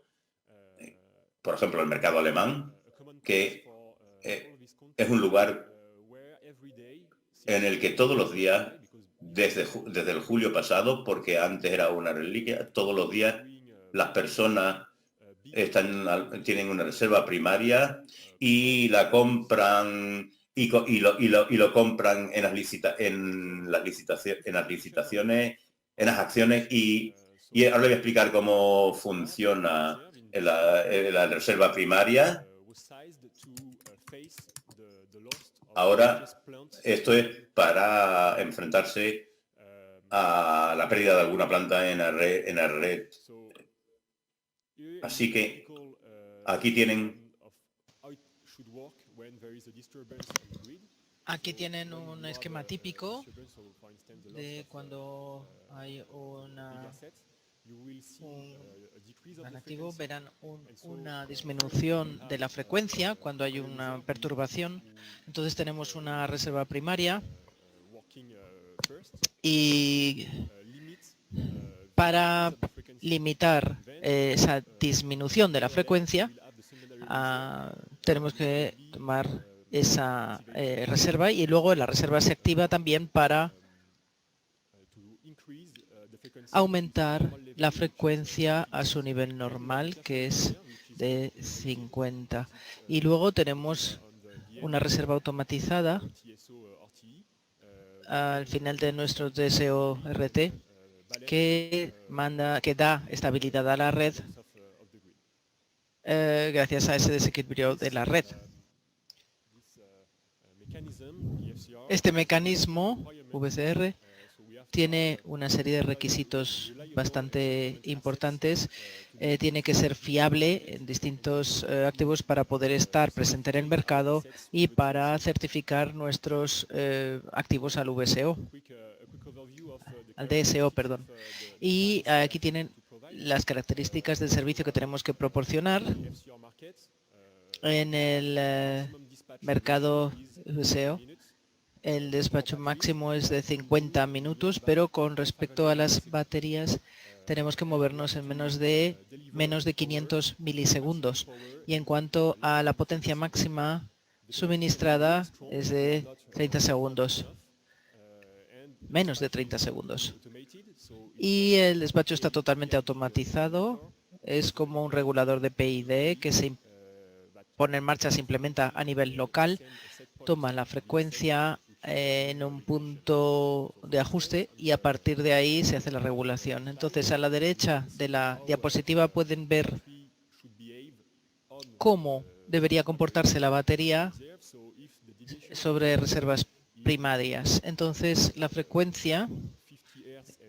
por ejemplo, el mercado alemán, que es un lugar en el que todos los días, desde el julio pasado, porque antes era una reliquia, todos los días las personas tienen una reserva primaria y la compran y lo compran en las licitaciones, en las acciones, y ahora les voy a explicar cómo funciona la reserva primaria. Ahora, esto es para enfrentarse a la pérdida de alguna planta en la red. Así que aquí tienen un esquema típico de cuando hay un activo. Verán una disminución de la frecuencia cuando hay una perturbación. Entonces tenemos una reserva primaria, y para limitar esa disminución de la frecuencia tenemos que tomar esa reserva, y luego la reserva se activa también para aumentar la frecuencia a su nivel normal, que es de 50. Y luego tenemos una reserva automatizada al final de nuestro DSO-RT que da estabilidad a la red gracias a ese desequilibrio de la red. Este mecanismo VCR tiene una serie de requisitos bastante importantes. Tiene que ser fiable en distintos activos para poder estar presente en el mercado y para certificar nuestros activos al VSO, al DSO, perdón. Y aquí tienen las características del servicio que tenemos que proporcionar. En el mercado VSO, el despacho máximo es de 50 minutos, pero con respecto a las baterías tenemos que movernos en menos de 500 milisegundos. Y en cuanto a la potencia máxima suministrada es de 30 segundos, menos de 30 segundos. y el despacho está totalmente automatizado. Es como un regulador de PID que se pone en marcha, se implementa a nivel local, toma la frecuencia en un punto de ajuste y a partir de ahí se hace la regulación. Entonces, a la derecha de la diapositiva pueden ver cómo debería comportarse la batería sobre reservas primarias. Entonces, la frecuencia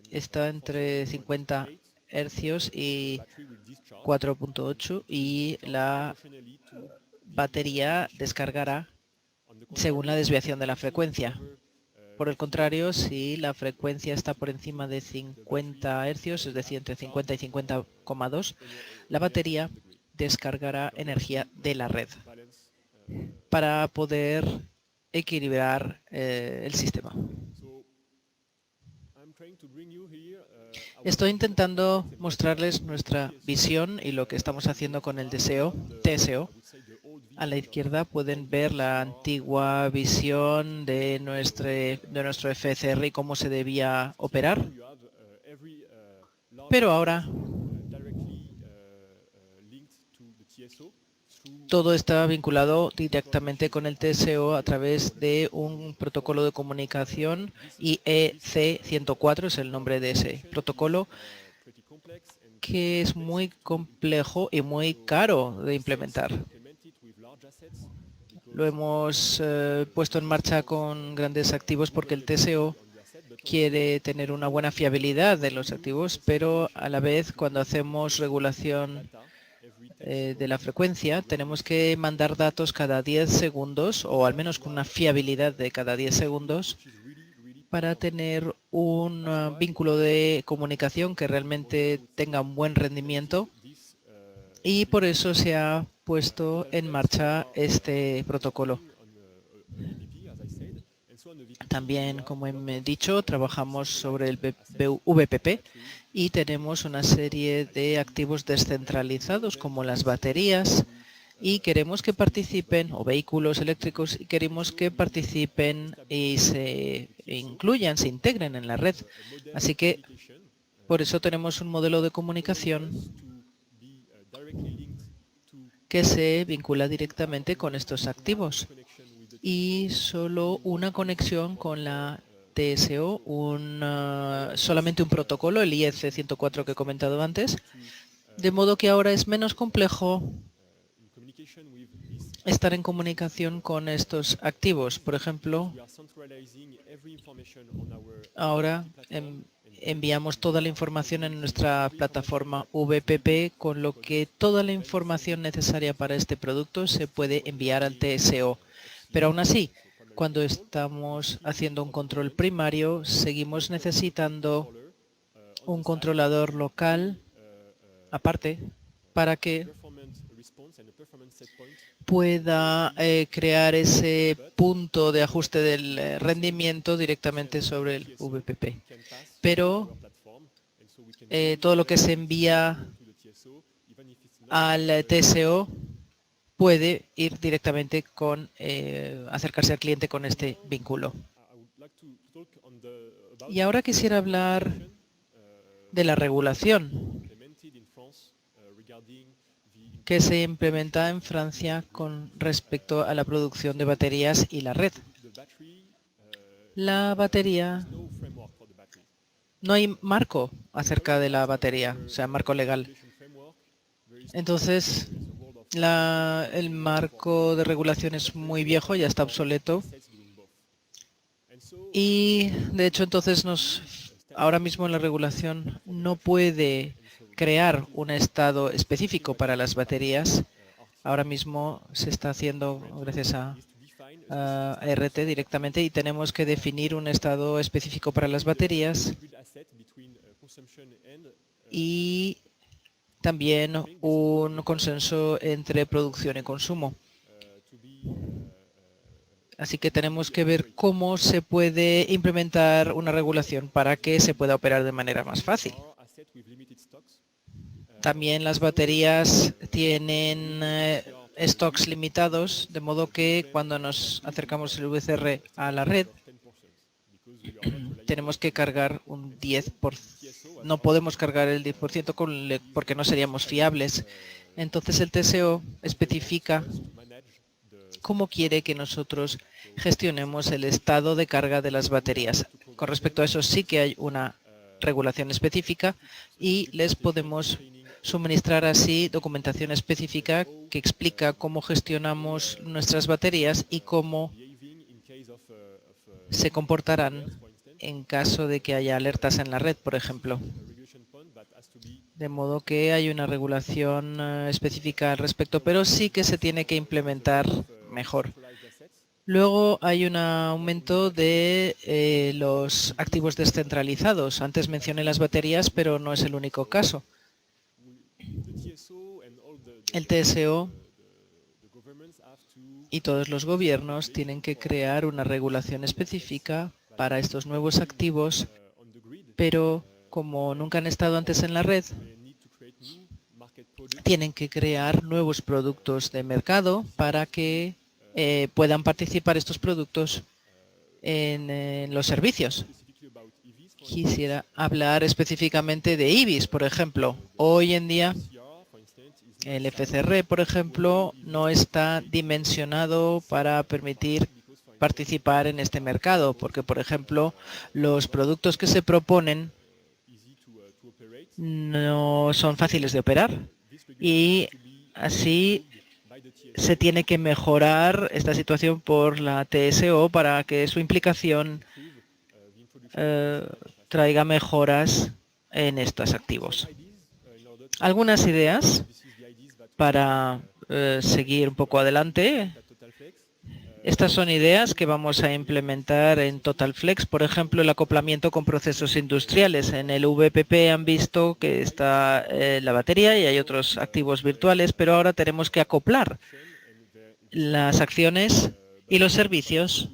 está entre 50 hercios y 4.8 y la batería descargará según la desviación de la frecuencia. Por el contrario, si la frecuencia está por encima de 50 hercios, es decir, entre 50 y 50,2, la batería descargará energía de la red para poder equilibrar el sistema. Estoy intentando mostrarles nuestra visión y lo que estamos haciendo con el TSO. A la izquierda pueden ver la antigua visión de nuestro FCR y cómo se debía operar. Pero ahora todo está vinculado directamente con el TSO a través de un protocolo de comunicación IEC104, es el nombre de ese protocolo, que es muy complejo y muy caro de implementar. Lo hemos puesto en marcha con grandes activos porque el TSO quiere tener una buena fiabilidad de los activos, pero a la vez cuando hacemos regulación de la frecuencia tenemos que mandar datos cada 10 segundos o al menos con una fiabilidad de cada 10 segundos para tener un vínculo de comunicación que realmente tenga un buen rendimiento, y por eso se ha puesto en marcha este protocolo. También, como he dicho, trabajamos sobre el VPP y tenemos una serie de activos descentralizados como las baterías y queremos que participen, o vehículos eléctricos, y queremos que participen y se incluyan, se integren en la red. Así que por eso tenemos un modelo de comunicación que se vincula directamente con estos activos y solo una conexión con la TSO, solamente un protocolo, el IEC104 que he comentado antes, de modo que ahora es menos complejo estar en comunicación con estos activos. Por ejemplo, ahora enviamos toda la información en nuestra plataforma VPP, con lo que toda la información necesaria para este producto se puede enviar al TSO. Pero aún así, cuando estamos haciendo un control primario, seguimos necesitando un controlador local aparte para que pueda crear ese punto de ajuste del rendimiento directamente sobre el VPP. Pero todo lo que se envía al TSO puede ir directamente con acercarse al cliente con este vínculo. Y ahora quisiera hablar de la regulación que se implementa en Francia con respecto a la producción de baterías y la red. La batería, no hay marco acerca de la batería, o sea, marco legal. Entonces, el marco de regulación es muy viejo, ya está obsoleto. Y, de hecho, entonces ahora mismo la regulación no puede crear un estado específico para las baterías. Ahora mismo se está haciendo gracias a RT directamente y tenemos que definir un estado específico para las baterías y también un consenso entre producción y consumo. Así que tenemos que ver cómo se puede implementar una regulación para que se pueda operar de manera más fácil. También las baterías tienen stocks limitados, de modo que cuando nos acercamos el VCR a la red, tenemos que cargar un 10% no podemos cargar el 10% porque no seríamos fiables. Entonces el TSO especifica cómo quiere que nosotros gestionemos el estado de carga de las baterías. Con respecto a eso sí que hay una regulación específica y les podemos suministrar así documentación específica que explica cómo gestionamos nuestras baterías y cómo se comportarán en caso de que haya alertas en la red, por ejemplo. De modo que hay una regulación específica al respecto, pero sí que se tiene que implementar mejor. Luego hay un aumento de los activos descentralizados. Antes mencioné las baterías, pero no es el único caso. El TSO y todos los gobiernos tienen que crear una regulación específica para estos nuevos activos, pero como nunca han estado antes en la red, tienen que crear nuevos productos de mercado para que puedan participar estos productos en los servicios. Quisiera hablar específicamente de IBIS, por ejemplo. Hoy en día, el FCR, por ejemplo, no está dimensionado para permitir participar en este mercado, porque, por ejemplo, los productos que se proponen no son fáciles de operar y así se tiene que mejorar esta situación por la TSO para que su implicación traiga mejoras en estos activos. Algunas ideas para seguir un poco adelante. Estas son ideas que vamos a implementar en TotalFlex, por ejemplo, el acoplamiento con procesos industriales. En el VPP han visto que está la batería y hay otros activos virtuales, pero ahora tenemos que acoplar las acciones y los servicios.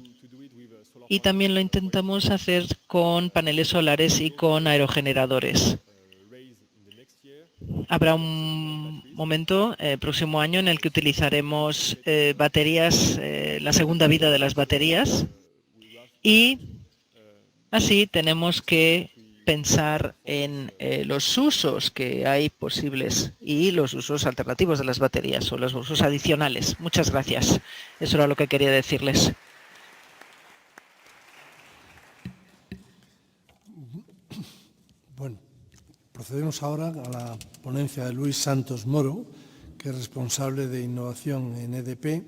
Y también lo intentamos hacer con paneles solares y con aerogeneradores. Habrá un momento, el próximo año, en el que utilizaremos baterías, la segunda vida de las baterías, y así tenemos que pensar en los usos que hay posibles y los usos alternativos de las baterías o los usos adicionales. Muchas gracias. Eso era lo que quería decirles. Bueno, procedemos ahora a la ponencia de Luis Santos Moro, que es responsable de innovación en EDP,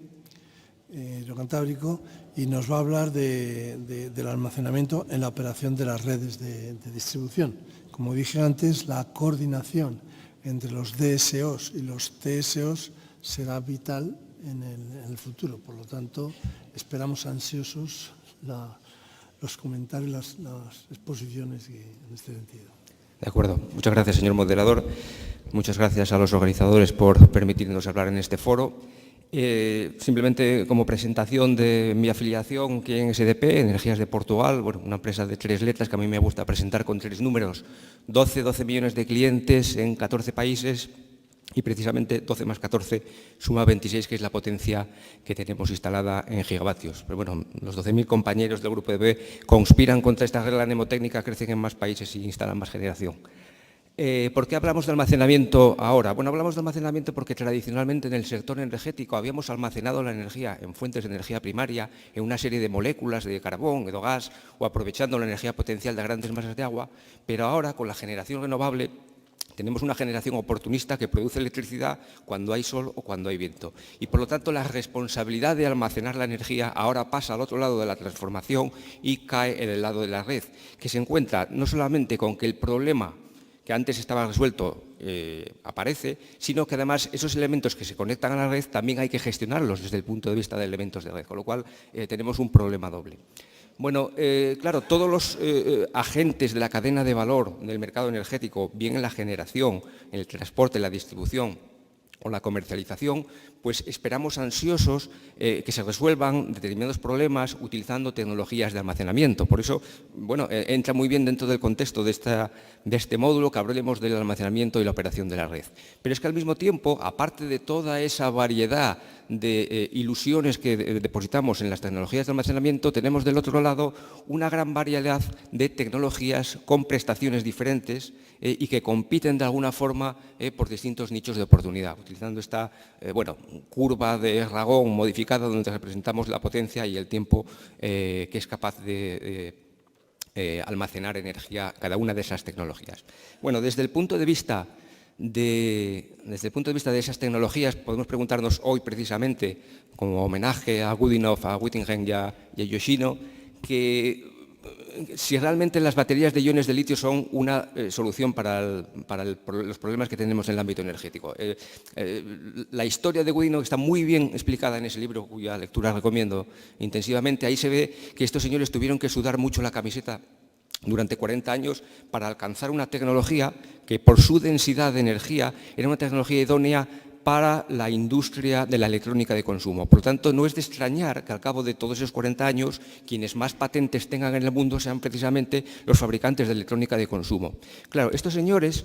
Hidrocantábrico, y nos va a hablar del almacenamiento en la operación de las redes de distribución. Como dije antes, la coordinación entre los DSOs y los TSOs será vital en el futuro. Por lo tanto, esperamos ansiosos los comentarios, las exposiciones en este sentido. De acuerdo. Muchas gracias, señor moderador. Muchas gracias a los organizadores por permitirnos hablar en este foro. Simplemente como presentación de mi afiliación aquí en SDP, Energías de Portugal, bueno, una empresa de 3 letras que a mí me gusta presentar con 3 números, 12 millones de clientes en 14 países y precisamente 12 más 14 suma 26, que es la potencia que tenemos instalada en gigavatios. Pero bueno, los 12.000 compañeros del Grupo EDP conspiran contra esta regla mnemotécnica, crecen en más países y instalan más generación. ¿Por qué hablamos de almacenamiento ahora? Bueno, hablamos de almacenamiento porque tradicionalmente en el sector energético habíamos almacenado la energía en fuentes de energía primaria, en una serie de moléculas de carbón, de gas, o aprovechando la energía potencial de grandes masas de agua, pero ahora con la generación renovable tenemos una generación oportunista que produce electricidad cuando hay sol o cuando hay viento. Y por lo tanto la responsabilidad de almacenar la energía ahora pasa al otro lado de la transformación y cae en el lado de la red, que se encuentra no solamente con que el problema que antes estaba resuelto aparece, sino que además esos elementos que se conectan a la red también hay que gestionarlos desde el punto de vista de elementos de red, con lo cual tenemos un problema doble. Bueno, claro, todos los agentes de la cadena de valor del mercado energético, bien en la generación, en el transporte, en la distribución o la comercialización, pues esperamos ansiosos que se resuelvan determinados problemas utilizando tecnologías de almacenamiento. Por eso, bueno, entra muy bien dentro del contexto de este módulo que hablemos del almacenamiento y la operación de la red. Pero es que al mismo tiempo, aparte de toda esa variedad de ilusiones que depositamos en las tecnologías de almacenamiento, tenemos del otro lado una gran variedad de tecnologías con prestaciones diferentes y que compiten de alguna forma por distintos nichos de oportunidad, utilizando esta curva de Ragón modificada donde representamos la potencia y el tiempo que es capaz de almacenar energía cada una de esas tecnologías. Bueno, desde el punto de vista de esas tecnologías, podemos preguntarnos hoy precisamente, como homenaje a Goodenough, a Whittingham y a Yoshino, que si realmente las baterías de iones de litio son una solución para los problemas que tenemos en el ámbito energético. La historia de Goodenough está muy bien explicada en ese libro, cuya lectura recomiendo intensivamente. Ahí se ve que estos señores tuvieron que sudar mucho la camiseta durante 40 años para alcanzar una tecnología que por su densidad de energía era una tecnología idónea para la industria de la electrónica de consumo. Por lo tanto, no es de extrañar que al cabo de todos esos 40 años quienes más patentes tengan en el mundo sean precisamente los fabricantes de electrónica de consumo. Claro, estos señores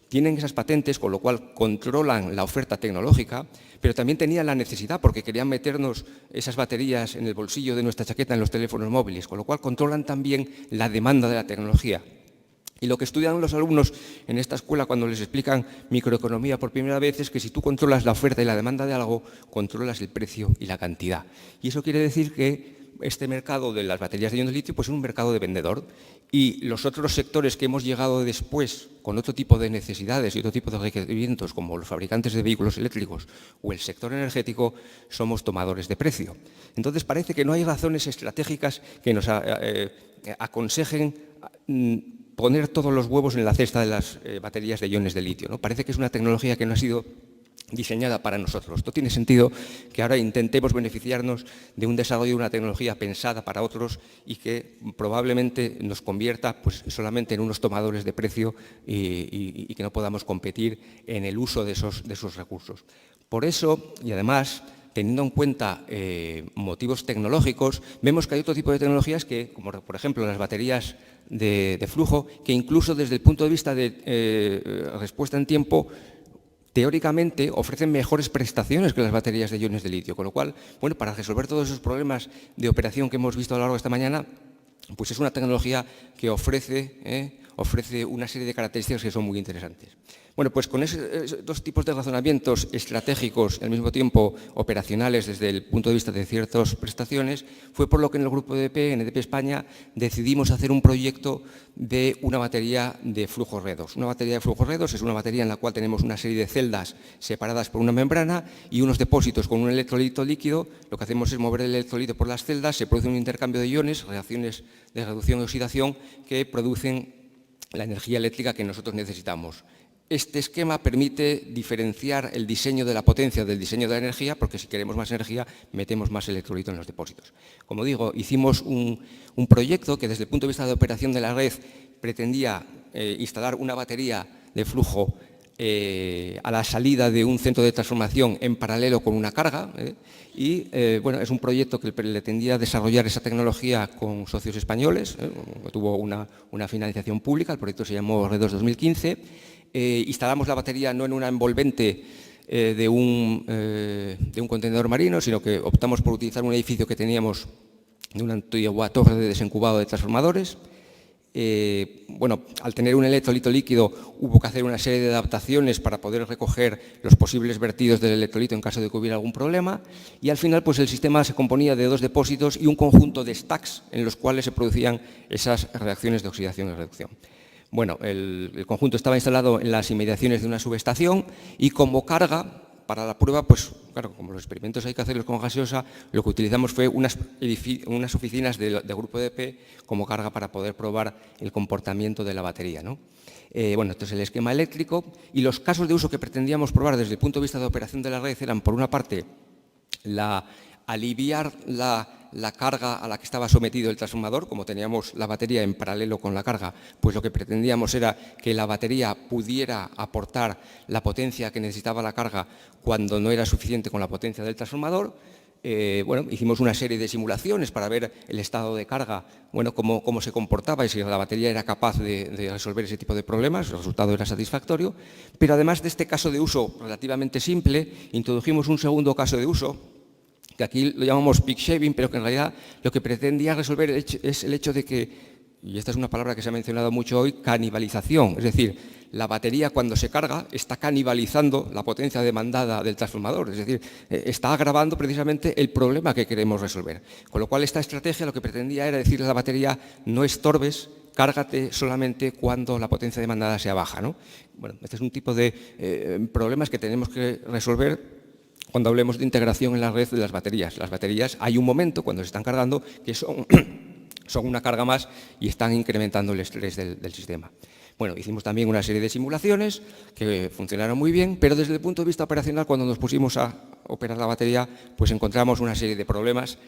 tienen esas patentes, con lo cual controlan la oferta tecnológica, pero también tenían la necesidad, porque querían meternos esas baterías en el bolsillo de nuestra chaqueta en los teléfonos móviles, con lo cual controlan también la demanda de la tecnología. Y lo que estudian los alumnos en esta escuela cuando les explican microeconomía por primera vez es que si tú controlas la oferta y la demanda de algo, controlas el precio y la cantidad. Y eso quiere decir que este mercado de las baterías de iones de litio pues es un mercado de vendedor, y los otros sectores que hemos llegado después con otro tipo de necesidades y otro tipo de requerimientos, como los fabricantes de vehículos eléctricos o el sector energético, somos tomadores de precio. Entonces parece que no hay razones estratégicas que nos aconsejen poner todos los huevos en la cesta de las baterías de iones de litio, ¿no? Parece que es una tecnología que no ha sido diseñada para nosotros. No tiene sentido que ahora intentemos beneficiarnos de un desarrollo de una tecnología pensada para otros y que probablemente nos convierta pues, solamente en unos tomadores de precio y que no podamos competir en el uso de esos recursos. Por eso, y además, teniendo en cuenta motivos tecnológicos, vemos que hay otro tipo de tecnologías que, como por ejemplo las baterías de flujo, que incluso desde el punto de vista de respuesta en tiempo, teóricamente ofrecen mejores prestaciones que las baterías de iones de litio, con lo cual, bueno, para resolver todos esos problemas de operación que hemos visto a lo largo de esta mañana, pues es una tecnología que ofrece una serie de características que son muy interesantes. Bueno, pues con esos dos tipos de razonamientos estratégicos y al mismo tiempo operacionales desde el punto de vista de ciertas prestaciones, fue por lo que en el grupo EDP, en EDP España, decidimos hacer un proyecto de una batería de flujo redox. Una batería de flujo redox es una batería en la cual tenemos una serie de celdas separadas por una membrana y unos depósitos con un electrolito líquido. Lo que hacemos es mover el electrolito por las celdas, se produce un intercambio de iones, reacciones de reducción y oxidación que producen la energía eléctrica que nosotros necesitamos. Este esquema permite diferenciar el diseño de la potencia del diseño de la energía, porque si queremos más energía, metemos más electrolito en los depósitos. Como digo, hicimos un proyecto que desde el punto de vista de operación de la red pretendía instalar una batería de flujo a la salida de un centro de transformación en paralelo con una carga bueno, es un proyecto que pretendía desarrollar esa tecnología con socios españoles, tuvo una financiación pública, el proyecto se llamó Redox 2015, instalamos la batería no en una envolvente de un contenedor marino, sino que optamos por utilizar un edificio que teníamos de una antigua torre de desencubado de transformadores. Bueno, al tener un electrolito líquido hubo que hacer una serie de adaptaciones para poder recoger los posibles vertidos del electrolito en caso de que hubiera algún problema, y al final pues el sistema se componía de dos depósitos y un conjunto de stacks en los cuales se producían esas reacciones de oxidación y reducción. Bueno, el conjunto estaba instalado en las inmediaciones de una subestación y como carga para la prueba, pues claro, como los experimentos hay que hacerlos con gaseosa, lo que utilizamos fue unas oficinas del grupo EDP como carga para poder probar el comportamiento de la batería, ¿no? Bueno, esto es el esquema eléctrico, y los casos de uso que pretendíamos probar desde el punto de vista de operación de la red eran, por una parte, aliviar la la carga a la que estaba sometido el transformador. Como teníamos la batería en paralelo con la carga, pues lo que pretendíamos era que la batería pudiera aportar la potencia que necesitaba la carga cuando no era suficiente con la potencia del transformador. Hicimos una serie de simulaciones para ver el estado de carga, cómo se comportaba y si la batería era capaz de resolver ese tipo de problemas. El resultado era satisfactorio. Pero además de este caso de uso relativamente simple, introdujimos un segundo caso de uso, que aquí lo llamamos peak shaving, pero que en realidad lo que pretendía resolver es el hecho de que, y esta es una palabra que se ha mencionado mucho hoy, canibalización. Es decir, la batería cuando se carga está canibalizando la potencia demandada del transformador, es decir, está agravando precisamente el problema que queremos resolver. Con lo cual esta estrategia lo que pretendía era decirle a la batería: no estorbes, cárgate solamente cuando la potencia demandada sea baja, ¿no? Este es un tipo de problemas que tenemos que resolver cuando hablemos de integración en la red de las baterías. Las baterías, hay un momento cuando se están cargando que son una carga más y están incrementando el estrés del sistema. Hicimos también una serie de simulaciones que funcionaron muy bien, pero desde el punto de vista operacional, cuando nos pusimos a operar la batería, pues encontramos una serie de problemas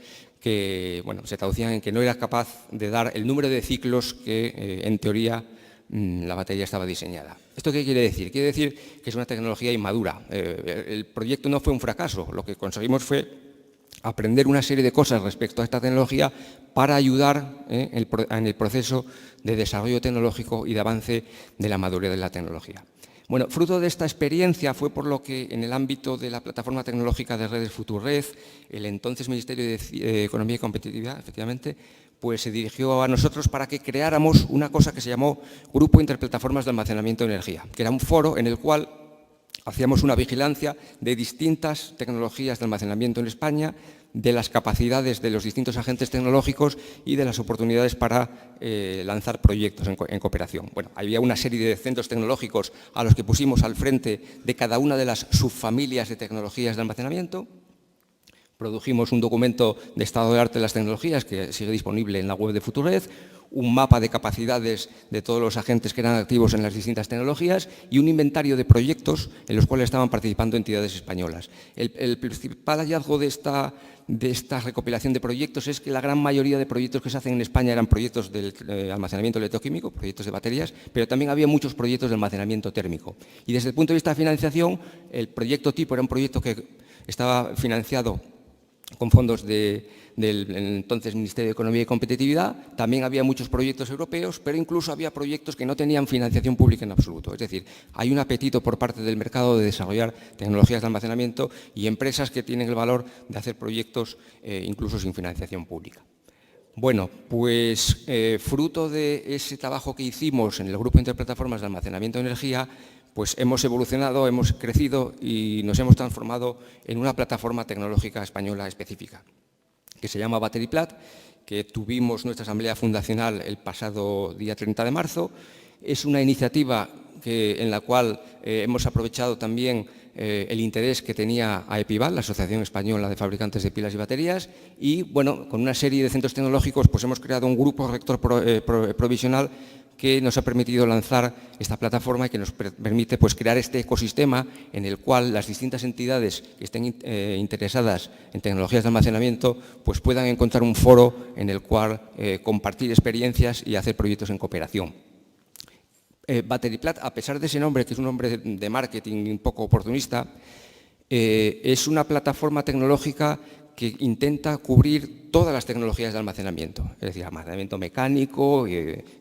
que se traducían en que no era capaz de dar el número de ciclos que, en teoría, la batería estaba diseñada. ¿Esto qué quiere decir? Quiere decir que es una tecnología inmadura. El proyecto no fue un fracaso. Lo que conseguimos fue aprender una serie de cosas respecto a esta tecnología para ayudar en el proceso de desarrollo tecnológico y de avance de la madurez de la tecnología. Fruto de esta experiencia fue por lo que en el ámbito de la plataforma tecnológica de redes Futurred, el entonces Ministerio de Economía y Competitividad, efectivamente, pues se dirigió a nosotros para que creáramos una cosa que se llamó Grupo Interplataformas de Almacenamiento de Energía, que era un foro en el cual hacíamos una vigilancia de distintas tecnologías de almacenamiento en España, de las capacidades de los distintos agentes tecnológicos y de las oportunidades para lanzar proyectos en cooperación. Había una serie de centros tecnológicos a los que pusimos al frente de cada una de las subfamilias de tecnologías de almacenamiento. Produjimos un documento de estado de arte de las tecnologías que sigue disponible en la web de Futurred, un mapa de capacidades de todos los agentes que eran activos en las distintas tecnologías y un inventario de proyectos en los cuales estaban participando entidades españolas. El principal hallazgo de esta recopilación de proyectos es que la gran mayoría de proyectos que se hacen en España eran proyectos del almacenamiento electroquímico, proyectos de baterías, pero también había muchos proyectos de almacenamiento térmico. Y desde el punto de vista de financiación, el proyecto tipo era un proyecto que estaba financiado con fondos del entonces Ministerio de Economía y Competitividad. También había muchos proyectos europeos, pero incluso había proyectos que no tenían financiación pública en absoluto. Es decir, hay un apetito por parte del mercado de desarrollar tecnologías de almacenamiento y empresas que tienen el valor de hacer proyectos incluso sin financiación pública. Fruto de ese trabajo que hicimos en el Grupo Interplataformas de Almacenamiento de Energía, pues hemos evolucionado, hemos crecido y nos hemos transformado en una plataforma tecnológica española específica, que se llama BatteryPlat, que tuvimos nuestra asamblea fundacional el pasado día 30 de marzo. Es una iniciativa en la cual hemos aprovechado también el interés que tenía AEPIBAL, la Asociación Española de Fabricantes de Pilas y Baterías, y con una serie de centros tecnológicos pues hemos creado un grupo rector provisional que nos ha permitido lanzar esta plataforma y que nos permite crear este ecosistema en el cual las distintas entidades que estén interesadas en tecnologías de almacenamiento pues puedan encontrar un foro en el cual compartir experiencias y hacer proyectos en cooperación. BatteryPlat, a pesar de ese nombre, que es un nombre de marketing un poco oportunista, es una plataforma tecnológica que intenta cubrir todas las tecnologías de almacenamiento, es decir, almacenamiento mecánico,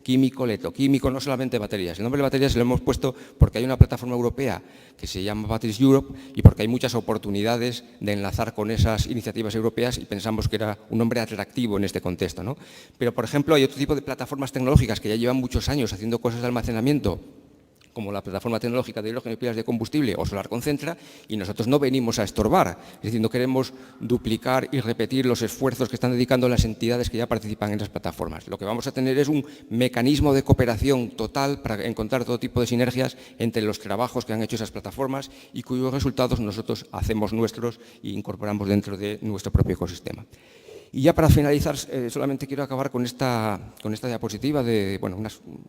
químico, electroquímico, no solamente baterías. El nombre de baterías lo hemos puesto porque hay una plataforma europea que se llama Batteries Europe y porque hay muchas oportunidades de enlazar con esas iniciativas europeas y pensamos que era un nombre atractivo en este contexto, ¿no? Pero, por ejemplo, hay otro tipo de plataformas tecnológicas que ya llevan muchos años haciendo cosas de almacenamiento, como la plataforma tecnológica de hidrógeno y pilas de combustible o Solar Concentra, y nosotros no venimos a estorbar, es decir, no queremos duplicar y repetir los esfuerzos que están dedicando las entidades que ya participan en las plataformas. Lo que vamos a tener es un mecanismo de cooperación total para encontrar todo tipo de sinergias entre los trabajos que han hecho esas plataformas y cuyos resultados nosotros hacemos nuestros e incorporamos dentro de nuestro propio ecosistema. Y ya para finalizar, solamente quiero acabar con esta diapositiva de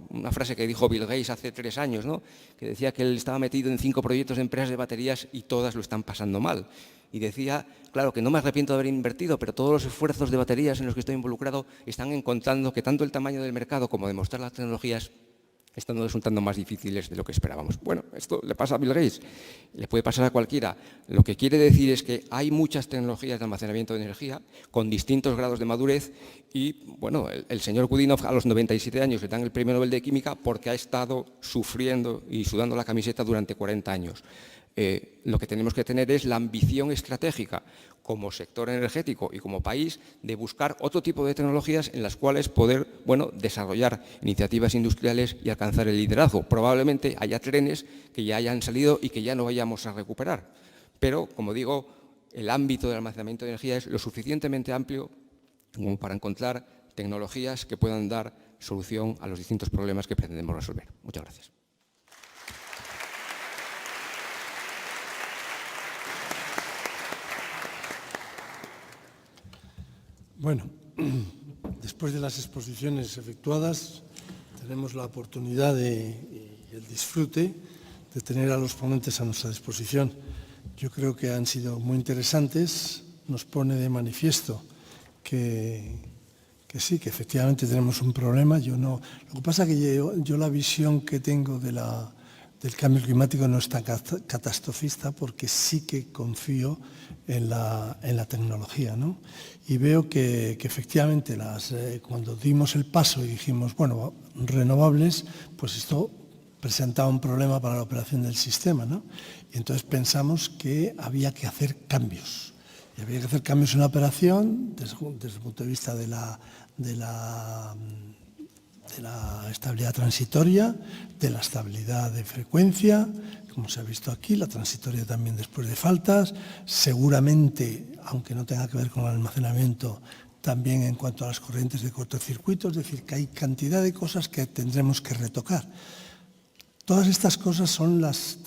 una frase que dijo Bill Gates hace 3 años, ¿no? Que decía que él estaba metido en 5 proyectos de empresas de baterías y todas lo están pasando mal. y decía, claro, que no me arrepiento de haber invertido, pero todos los esfuerzos de baterías en los que estoy involucrado están encontrando que tanto el tamaño del mercado como demostrar las tecnologías están resultando más difíciles de lo que esperábamos. Bueno, esto le pasa a Bill Gates, le puede pasar a cualquiera. Lo que quiere decir es que hay muchas tecnologías de almacenamiento de energía con distintos grados de madurez y, bueno, el señor Kudinov a los 97 años le dan el premio Nobel de Química porque ha estado sufriendo y sudando la camiseta durante 40 años. Lo que tenemos que tener es la ambición estratégica como sector energético y como país de buscar otro tipo de tecnologías en las cuales poder, bueno, desarrollar iniciativas industriales y alcanzar el liderazgo. Probablemente haya trenes que ya hayan salido y que ya no vayamos a recuperar. Pero, como digo, el ámbito del almacenamiento de energía es lo suficientemente amplio como para encontrar tecnologías que puedan dar solución a los distintos problemas que pretendemos resolver. Muchas gracias. Bueno, después de las exposiciones efectuadas, tenemos la oportunidad y el disfrute de tener a los ponentes a nuestra disposición. Yo creo que han sido muy interesantes, nos pone de manifiesto que sí, que efectivamente tenemos un problema. Lo que pasa es que yo la visión que tengo del cambio climático no es tan catastrofista porque sí que confío en la tecnología, ¿no? Y veo que efectivamente cuando dimos el paso y dijimos, bueno, renovables, pues esto presentaba un problema para la operación del sistema, ¿no? Y entonces pensamos que había que hacer cambios. Y había que hacer cambios en la operación desde el punto de vista de la estabilidad transitoria, de la estabilidad de frecuencia, como se ha visto aquí, la transitoria también después de faltas, seguramente, aunque no tenga que ver con el almacenamiento, también en cuanto a las corrientes de cortocircuito, es decir, que hay cantidad de cosas que tendremos que retocar. Todas estas cosas son las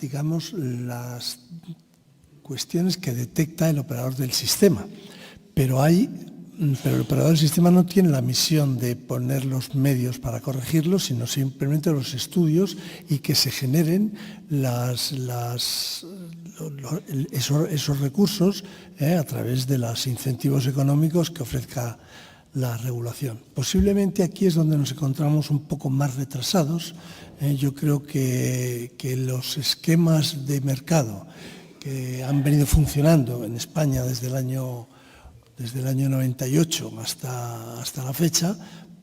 cuestiones que detecta el operador del sistema, pero el operador del sistema no tiene la misión de poner los medios para corregirlos, sino simplemente los estudios y que se generen esos recursos a través de los incentivos económicos que ofrezca la regulación. Posiblemente aquí es donde nos encontramos un poco más retrasados. Yo creo que los esquemas de mercado que han venido funcionando en España desde el año 98 hasta la fecha,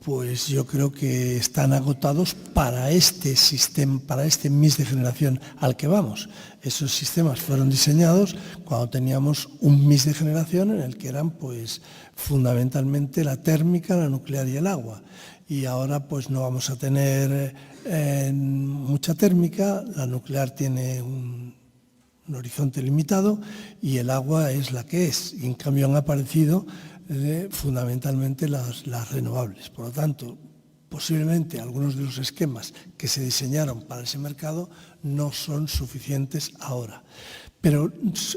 pues yo creo que están agotados para este sistema, para este mix de generación al que vamos. Esos sistemas fueron diseñados cuando teníamos un mix de generación en el que eran pues fundamentalmente la térmica, la nuclear y el agua. Y ahora pues no vamos a tener mucha térmica, la nuclear tiene un horizonte limitado y el agua es la que es. Y en cambio han aparecido fundamentalmente las renovables. Por lo tanto, posiblemente algunos de los esquemas que se diseñaron para ese mercado no son suficientes ahora. Pero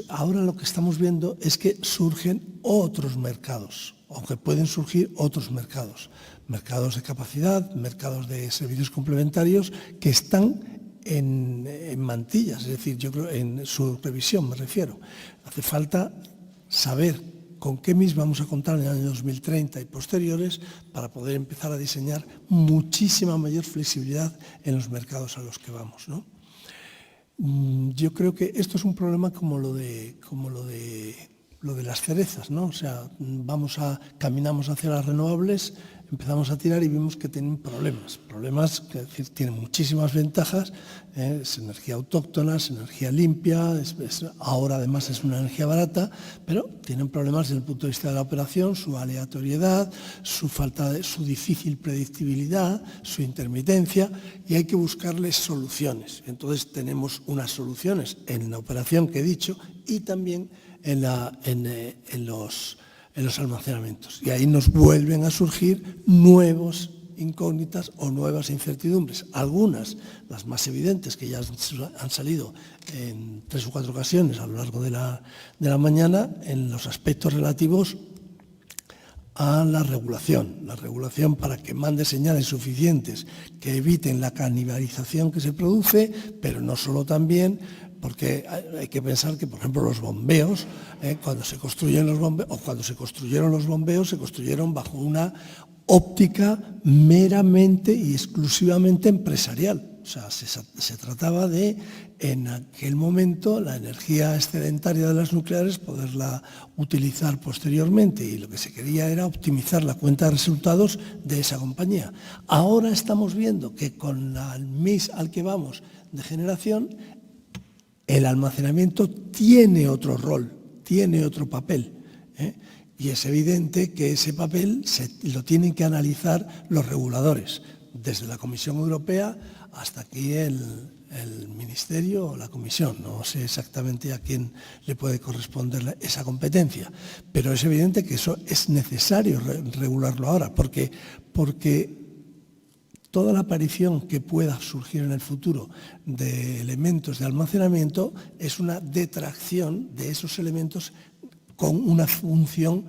ahora lo que estamos viendo es que surgen otros mercados, o que pueden surgir otros mercados. Mercados de capacidad, mercados de servicios complementarios que están en mantillas, es decir, yo creo en su revisión me refiero. Hace falta saber con qué mix vamos a contar en el año 2030 y posteriores para poder empezar a diseñar muchísima mayor flexibilidad en los mercados a los que vamos, ¿no? Yo creo que esto es un problema como lo de las cerezas, ¿no? O sea, caminamos hacia las renovables, empezamos a tirar y vimos que tienen problemas que es decir, tienen muchísimas ventajas, es energía autóctona, es energía limpia, ahora además es una energía barata, pero tienen problemas desde el punto de vista de la operación, su aleatoriedad, su difícil predictibilidad, su intermitencia, y hay que buscarles soluciones. Entonces tenemos unas soluciones en la operación que he dicho y también en los almacenamientos. Y ahí nos vuelven a surgir nuevas incógnitas o nuevas incertidumbres. Algunas, las más evidentes, que ya han salido en 3 o 4 ocasiones a lo largo de la mañana, en los aspectos relativos a la regulación para que mande señales suficientes que eviten la canibalización que se produce, pero no solo también Porque hay que pensar que, por ejemplo, los bombeos, cuando se construyen los bombeos, o cuando se construyeron los bombeos, se construyeron bajo una óptica meramente y exclusivamente empresarial. O sea, se trataba de, en aquel momento, la energía excedentaria de las nucleares poderla utilizar posteriormente, y lo que se quería era optimizar la cuenta de resultados de esa compañía. Ahora estamos viendo que con el mix al que vamos de generación, el almacenamiento tiene otro rol, tiene otro papel, y es evidente que ese papel lo tienen que analizar los reguladores, desde la Comisión Europea hasta aquí el Ministerio o la Comisión. No sé exactamente a quién le puede corresponder esa competencia, pero es evidente que eso es necesario regularlo ahora, porque toda la aparición que pueda surgir en el futuro de elementos de almacenamiento es una detracción de esos elementos con una función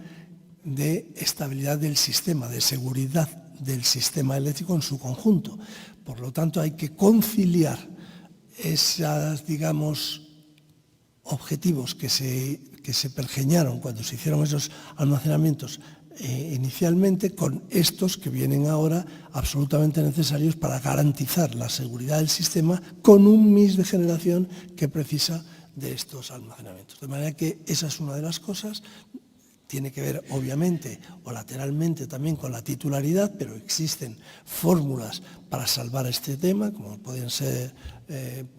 de estabilidad del sistema, de seguridad del sistema eléctrico en su conjunto. Por lo tanto, hay que conciliar esos, digamos, objetivos que se pergeñaron cuando se hicieron esos almacenamientos inicialmente, con estos que vienen ahora absolutamente necesarios para garantizar la seguridad del sistema con un mix de generación que precisa de estos almacenamientos. De manera que esa es una de las cosas. Tiene que ver, obviamente, o lateralmente también con la titularidad, pero existen fórmulas para salvar este tema, como pueden ser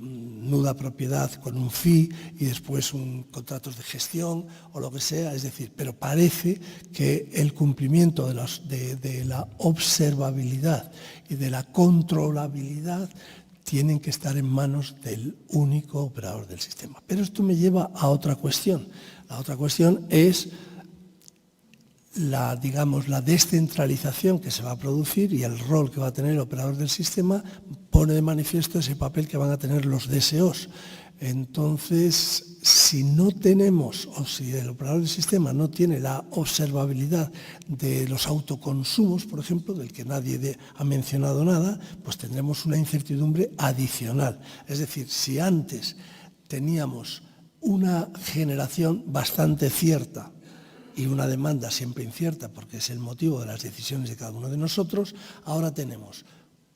nuda propiedad con un fee y después contratos de gestión o lo que sea. Es decir, pero parece que el cumplimiento de la observabilidad y de la controlabilidad tienen que estar en manos del único operador del sistema. Pero esto me lleva a otra cuestión. La otra cuestión es la descentralización que se va a producir, y el rol que va a tener el operador del sistema pone de manifiesto ese papel que van a tener los DSOs. Entonces, si no tenemos, o si el operador del sistema no tiene la observabilidad de los autoconsumos, por ejemplo, del que nadie ha mencionado nada, pues tendremos una incertidumbre adicional. Es decir, si antes teníamos una generación bastante cierta y una demanda siempre incierta, porque es el motivo de las decisiones de cada uno de nosotros, ahora tenemos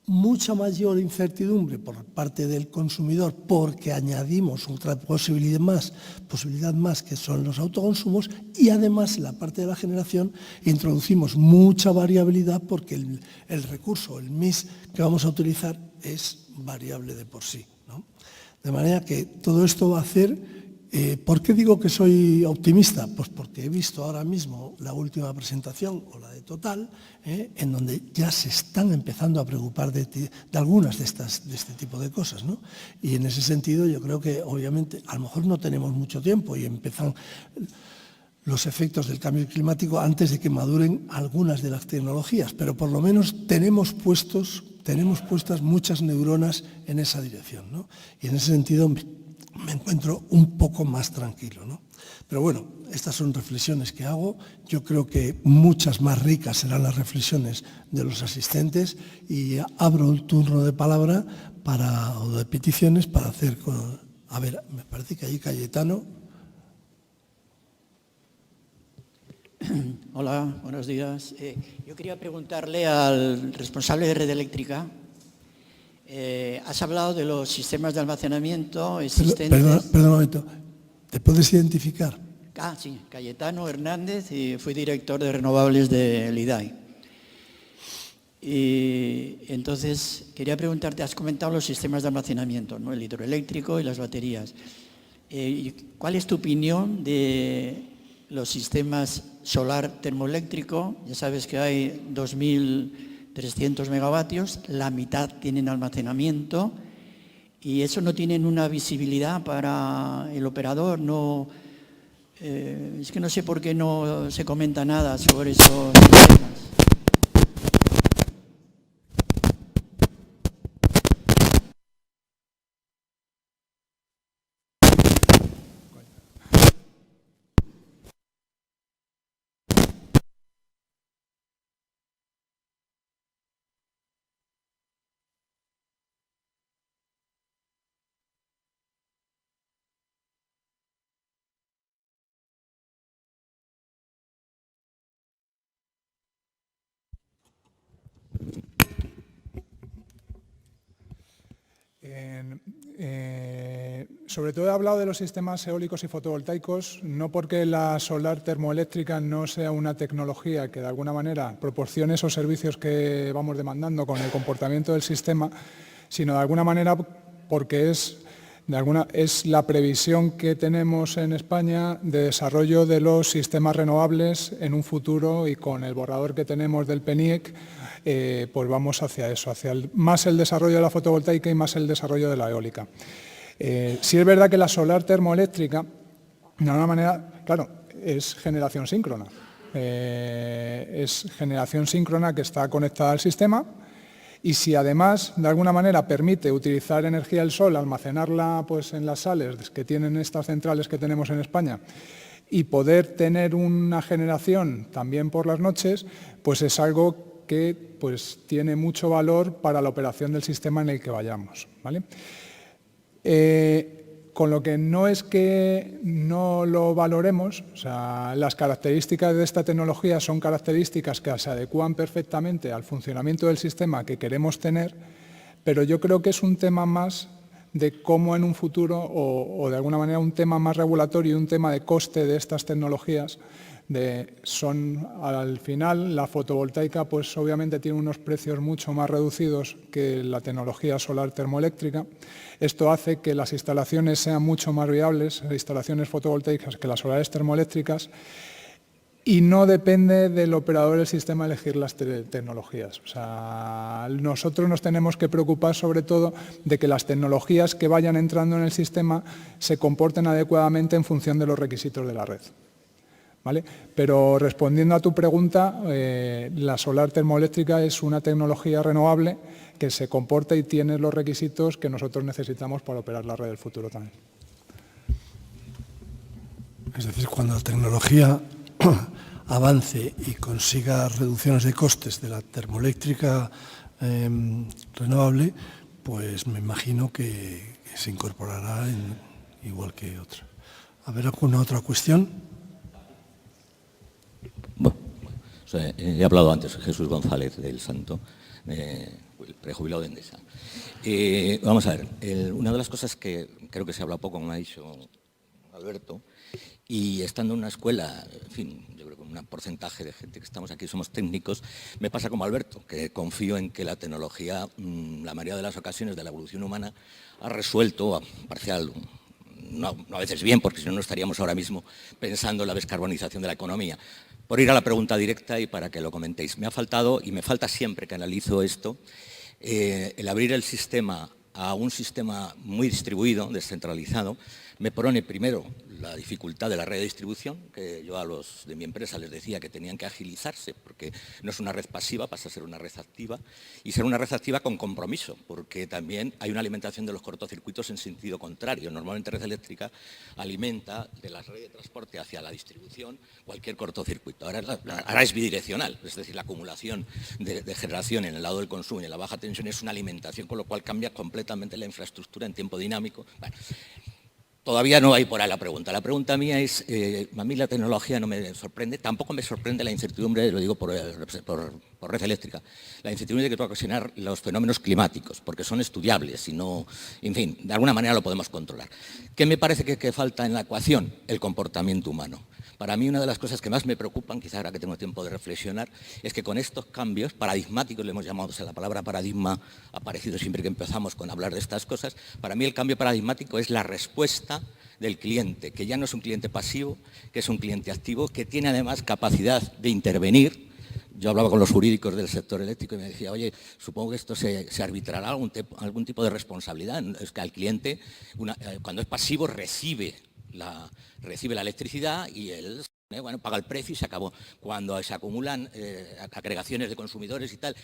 mucha mayor incertidumbre por parte del consumidor, porque añadimos otra posibilidad más, que son los autoconsumos, y además en la parte de la generación introducimos mucha variabilidad, porque el recurso, el mix que vamos a utilizar es variable de por sí, ¿no? De manera que todo esto va a hacer... ¿Por qué digo que soy optimista? Pues porque he visto ahora mismo la última presentación, o la de Total, en donde ya se están empezando a preocupar de algunas de este tipo de cosas, ¿no? Y en ese sentido yo creo que, obviamente, a lo mejor no tenemos mucho tiempo y empiezan los efectos del cambio climático antes de que maduren algunas de las tecnologías, pero por lo menos tenemos puestas muchas neuronas en esa dirección, ¿no? Y en ese sentido me encuentro un poco más tranquilo, ¿no? Pero bueno, estas son reflexiones que hago. Yo creo que muchas más ricas serán las reflexiones de los asistentes, y abro el turno de palabra o de peticiones para hacer... A ver, me parece que ahí Cayetano. Hola, buenos días. Yo quería preguntarle al responsable de Red Eléctrica. Has hablado de los sistemas de almacenamiento existentes. Perdón un momento. ¿Te puedes identificar? Sí, Cayetano Hernández, y fui director de renovables del IDAI. Y entonces quería preguntarte, has comentado los sistemas de almacenamiento, ¿no? El hidroeléctrico y las baterías. ¿Cuál es tu opinión de los sistemas solar termoeléctrico? Ya sabes que hay 2.300 megavatios, la mitad tienen almacenamiento, y eso no tienen una visibilidad para el operador. No, es que no sé por qué no se comenta nada sobre esos sistemas. Sobre todo he hablado de los sistemas eólicos y fotovoltaicos, no porque la solar termoeléctrica no sea una tecnología que de alguna manera proporcione esos servicios que vamos demandando con el comportamiento del sistema, sino de alguna manera porque es la previsión que tenemos en España de desarrollo de los sistemas renovables en un futuro, y con el borrador que tenemos del PNIEC, pues vamos hacia eso, más el desarrollo de la fotovoltaica y más el desarrollo de la eólica. Sí es verdad que la solar termoeléctrica, de alguna manera, claro, es generación síncrona. Es generación síncrona que está conectada al sistema, y si además, de alguna manera, permite utilizar energía del sol, almacenarla pues, en las sales que tienen estas centrales que tenemos en España, y poder tener una generación también por las noches, pues es algo que pues, tiene mucho valor para la operación del sistema en el que vayamos, ¿vale? Con lo que no es que no lo valoremos, o sea, las características de esta tecnología son características que se adecúan perfectamente al funcionamiento del sistema que queremos tener, pero yo creo que es un tema más de cómo en un futuro, o de alguna manera un tema más regulatorio y un tema de coste de estas tecnologías, al final la fotovoltaica pues obviamente tiene unos precios mucho más reducidos que la tecnología solar termoeléctrica. Esto hace que las instalaciones sean mucho más viables, las instalaciones fotovoltaicas, que las solares termoeléctricas, y no depende del operador del sistema elegir las tecnologías. O sea, nosotros nos tenemos que preocupar sobre todo de que las tecnologías que vayan entrando en el sistema se comporten adecuadamente en función de los requisitos de la red, ¿vale? Pero respondiendo a tu pregunta, la solar termoeléctrica es una tecnología renovable que se comporta y tiene los requisitos que nosotros necesitamos para operar la red del futuro también. Es decir, cuando la tecnología avance y consiga reducciones de costes de la termoeléctrica renovable, pues me imagino que se incorporará igual que otra. ¿A ver alguna otra cuestión? Bueno, he hablado antes Jesús González del Santo, prejubilado de Endesa. Vamos a ver, una de las cosas que creo que se habla poco, como ha dicho Alberto, y estando en una escuela, en fin, yo creo que un porcentaje de gente que estamos aquí somos técnicos, me pasa como Alberto, que confío en que la tecnología, la mayoría de las ocasiones de la evolución humana, ha resuelto parcial, no a veces bien, porque si no, no estaríamos ahora mismo pensando en la descarbonización de la economía. Por ir a la pregunta directa y para que lo comentéis, me ha faltado, y me falta siempre que analizo esto, el abrir el sistema a un sistema muy distribuido, descentralizado, me pone primero la dificultad de la red de distribución, que yo a los de mi empresa les decía que tenían que agilizarse, porque no es una red pasiva, pasa a ser una red activa, y ser una red activa con compromiso, porque también hay una alimentación de los cortocircuitos en sentido contrario. Normalmente red eléctrica alimenta de la red de transporte hacia la distribución cualquier cortocircuito. Ahora es bidireccional, es decir, la acumulación de generación en el lado del consumo y en la baja tensión es una alimentación, con lo cual cambia completamente la infraestructura en tiempo dinámico. Bueno, todavía no hay por ahí la pregunta. La pregunta mía es, a mí la tecnología no me sorprende, tampoco me sorprende la incertidumbre, lo digo por red eléctrica, la incertidumbre de que va a ocasionar los fenómenos climáticos, porque son estudiables y no, en fin, de alguna manera lo podemos controlar. ¿Qué me parece que falta en la ecuación? El comportamiento humano. Para mí una de las cosas que más me preocupan, quizá ahora que tengo tiempo de reflexionar, es que con estos cambios paradigmáticos, le hemos llamado, o sea, la palabra paradigma ha aparecido siempre que empezamos con hablar de estas cosas, para mí el cambio paradigmático es la respuesta del cliente, que ya no es un cliente pasivo, que es un cliente activo, que tiene además capacidad de intervenir. Yo hablaba con los jurídicos del sector eléctrico y me decía, oye, supongo que esto se arbitrará algún tipo de responsabilidad. Es que al cliente, cuando es pasivo, recibe la electricidad y él paga el precio y se acabó. Cuando se acumulan agregaciones de consumidores y tal,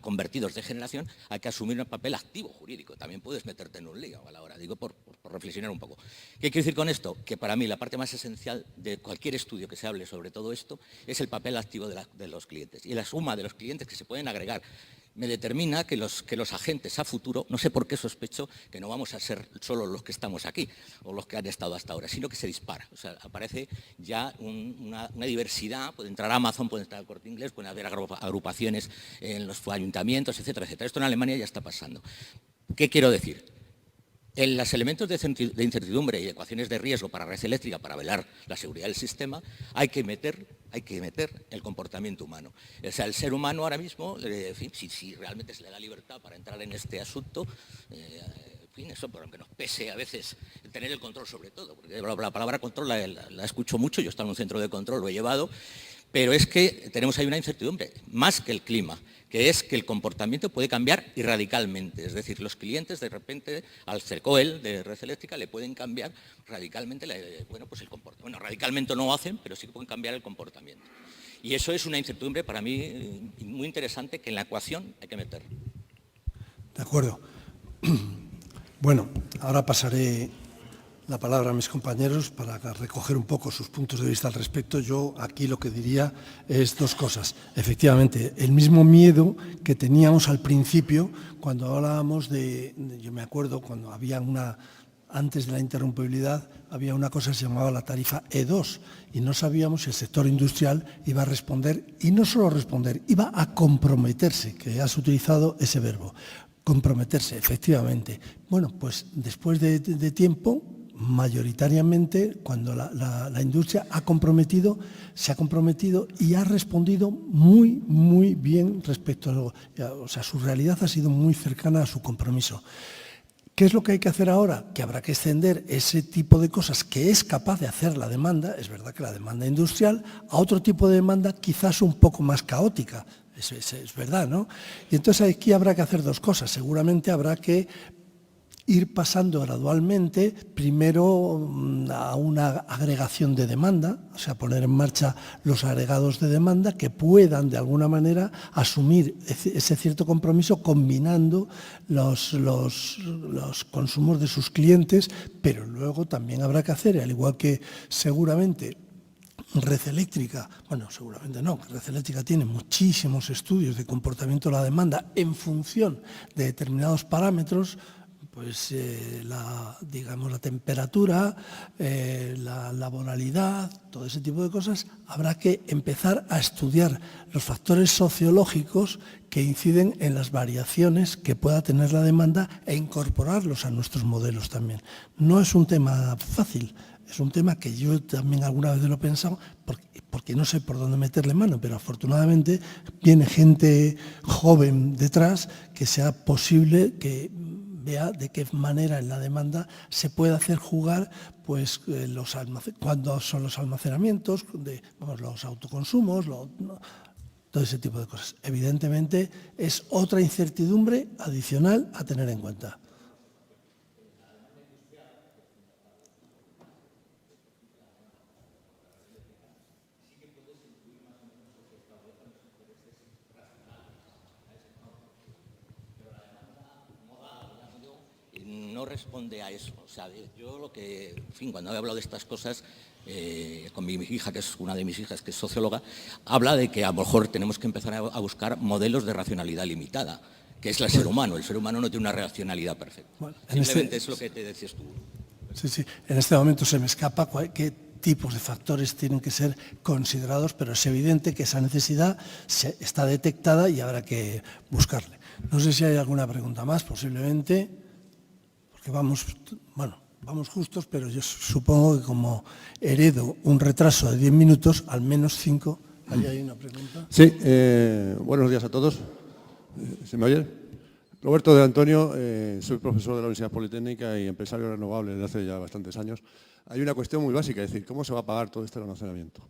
con vertidos de generación, hay que asumir un papel activo jurídico. También puedes meterte en un lío a la hora, digo, por reflexionar un poco. ¿Qué quiero decir con esto? Que para mí la parte más esencial de cualquier estudio que se hable sobre todo esto es el papel activo de los clientes. Y la suma de los clientes que se pueden agregar me determina que los agentes a futuro, no sé por qué sospecho que no vamos a ser solo los que estamos aquí o los que han estado hasta ahora, sino que se dispara. O sea, aparece ya una diversidad, puede entrar Amazon, puede entrar el Corte Inglés, pueden haber agrupaciones en los ayuntamientos, etcétera, etcétera. Esto en Alemania ya está pasando. ¿Qué quiero decir? En los elementos de incertidumbre y ecuaciones de riesgo para red eléctrica, para velar la seguridad del sistema, hay que meter el comportamiento humano. O sea, el ser humano ahora mismo, en fin, si realmente se le da libertad para entrar en este asunto, en fin, eso, pero aunque nos pese a veces tener el control sobre todo, porque la palabra control la escucho mucho, yo he estado en un centro de control, lo he llevado, pero es que tenemos ahí una incertidumbre, más que el clima, que es que el comportamiento puede cambiar y radicalmente. Es decir, los clientes de repente al CERCOEL de red eléctrica le pueden cambiar radicalmente, el comportamiento. Bueno, radicalmente no lo hacen, pero sí que pueden cambiar el comportamiento. Y eso es una incertidumbre para mí muy interesante que en la ecuación hay que meter. De acuerdo. Bueno, ahora pasaré la palabra a mis compañeros para recoger un poco sus puntos de vista al respecto. Yo aquí lo que diría es dos cosas. Efectivamente, el mismo miedo que teníamos al principio cuando hablábamos yo me acuerdo cuando había antes de la interrumpibilidad, había una cosa que se llamaba la tarifa E2 y no sabíamos si el sector industrial iba a responder, y no solo responder, iba a comprometerse, que has utilizado ese verbo, comprometerse, efectivamente. Bueno, pues después de tiempo, mayoritariamente, cuando la industria se ha comprometido y ha respondido muy, muy bien respecto a lo, o sea, su realidad ha sido muy cercana a su compromiso. ¿Qué es lo que hay que hacer ahora? Que habrá que extender ese tipo de cosas que es capaz de hacer la demanda, es verdad que la demanda industrial, a otro tipo de demanda quizás un poco más caótica, es verdad, ¿no? Y entonces aquí habrá que hacer dos cosas. Seguramente habrá que ir pasando gradualmente, primero a una agregación de demanda, o sea, poner en marcha los agregados de demanda que puedan, de alguna manera, asumir ese cierto compromiso combinando los consumos de sus clientes, pero luego también habrá que hacer, al igual que seguramente Red Eléctrica, bueno, seguramente no, Red Eléctrica tiene muchísimos estudios de comportamiento de la demanda en función de determinados parámetros, pues la temperatura, la laboralidad, todo ese tipo de cosas, habrá que empezar a estudiar los factores sociológicos que inciden en las variaciones que pueda tener la demanda e incorporarlos a nuestros modelos también. No es un tema fácil, es un tema que yo también alguna vez lo he pensado, porque no sé por dónde meterle mano, pero afortunadamente viene gente joven detrás que sea posible que vea de qué manera en la demanda se puede hacer jugar pues, cuándo son los almacenamientos, los autoconsumos, todo ese tipo de cosas. Evidentemente es otra incertidumbre adicional a tener en cuenta. No responde a eso. O sea, yo lo que, en fin, cuando he hablado de estas cosas, con mi hija, que es una de mis hijas, que es socióloga, habla de que a lo mejor tenemos que empezar a buscar modelos de racionalidad limitada, que es el ser humano. El ser humano no tiene una racionalidad perfecta. Bueno, simplemente es lo que te decías tú. Sí. En este momento se me escapa qué tipos de factores tienen que ser considerados, pero es evidente que esa necesidad está detectada y habrá que buscarle. No sé si hay alguna pregunta más, posiblemente. Vamos justos, pero yo supongo que como heredo un retraso de 10 minutos, al menos 5, ¿ahí hay una pregunta? Sí, buenos días a todos. ¿Se me oye? Roberto de Antonio, soy profesor de la Universidad Politécnica y empresario renovable desde hace ya bastantes años. Hay una cuestión muy básica, es decir, ¿cómo se va a pagar todo este almacenamiento?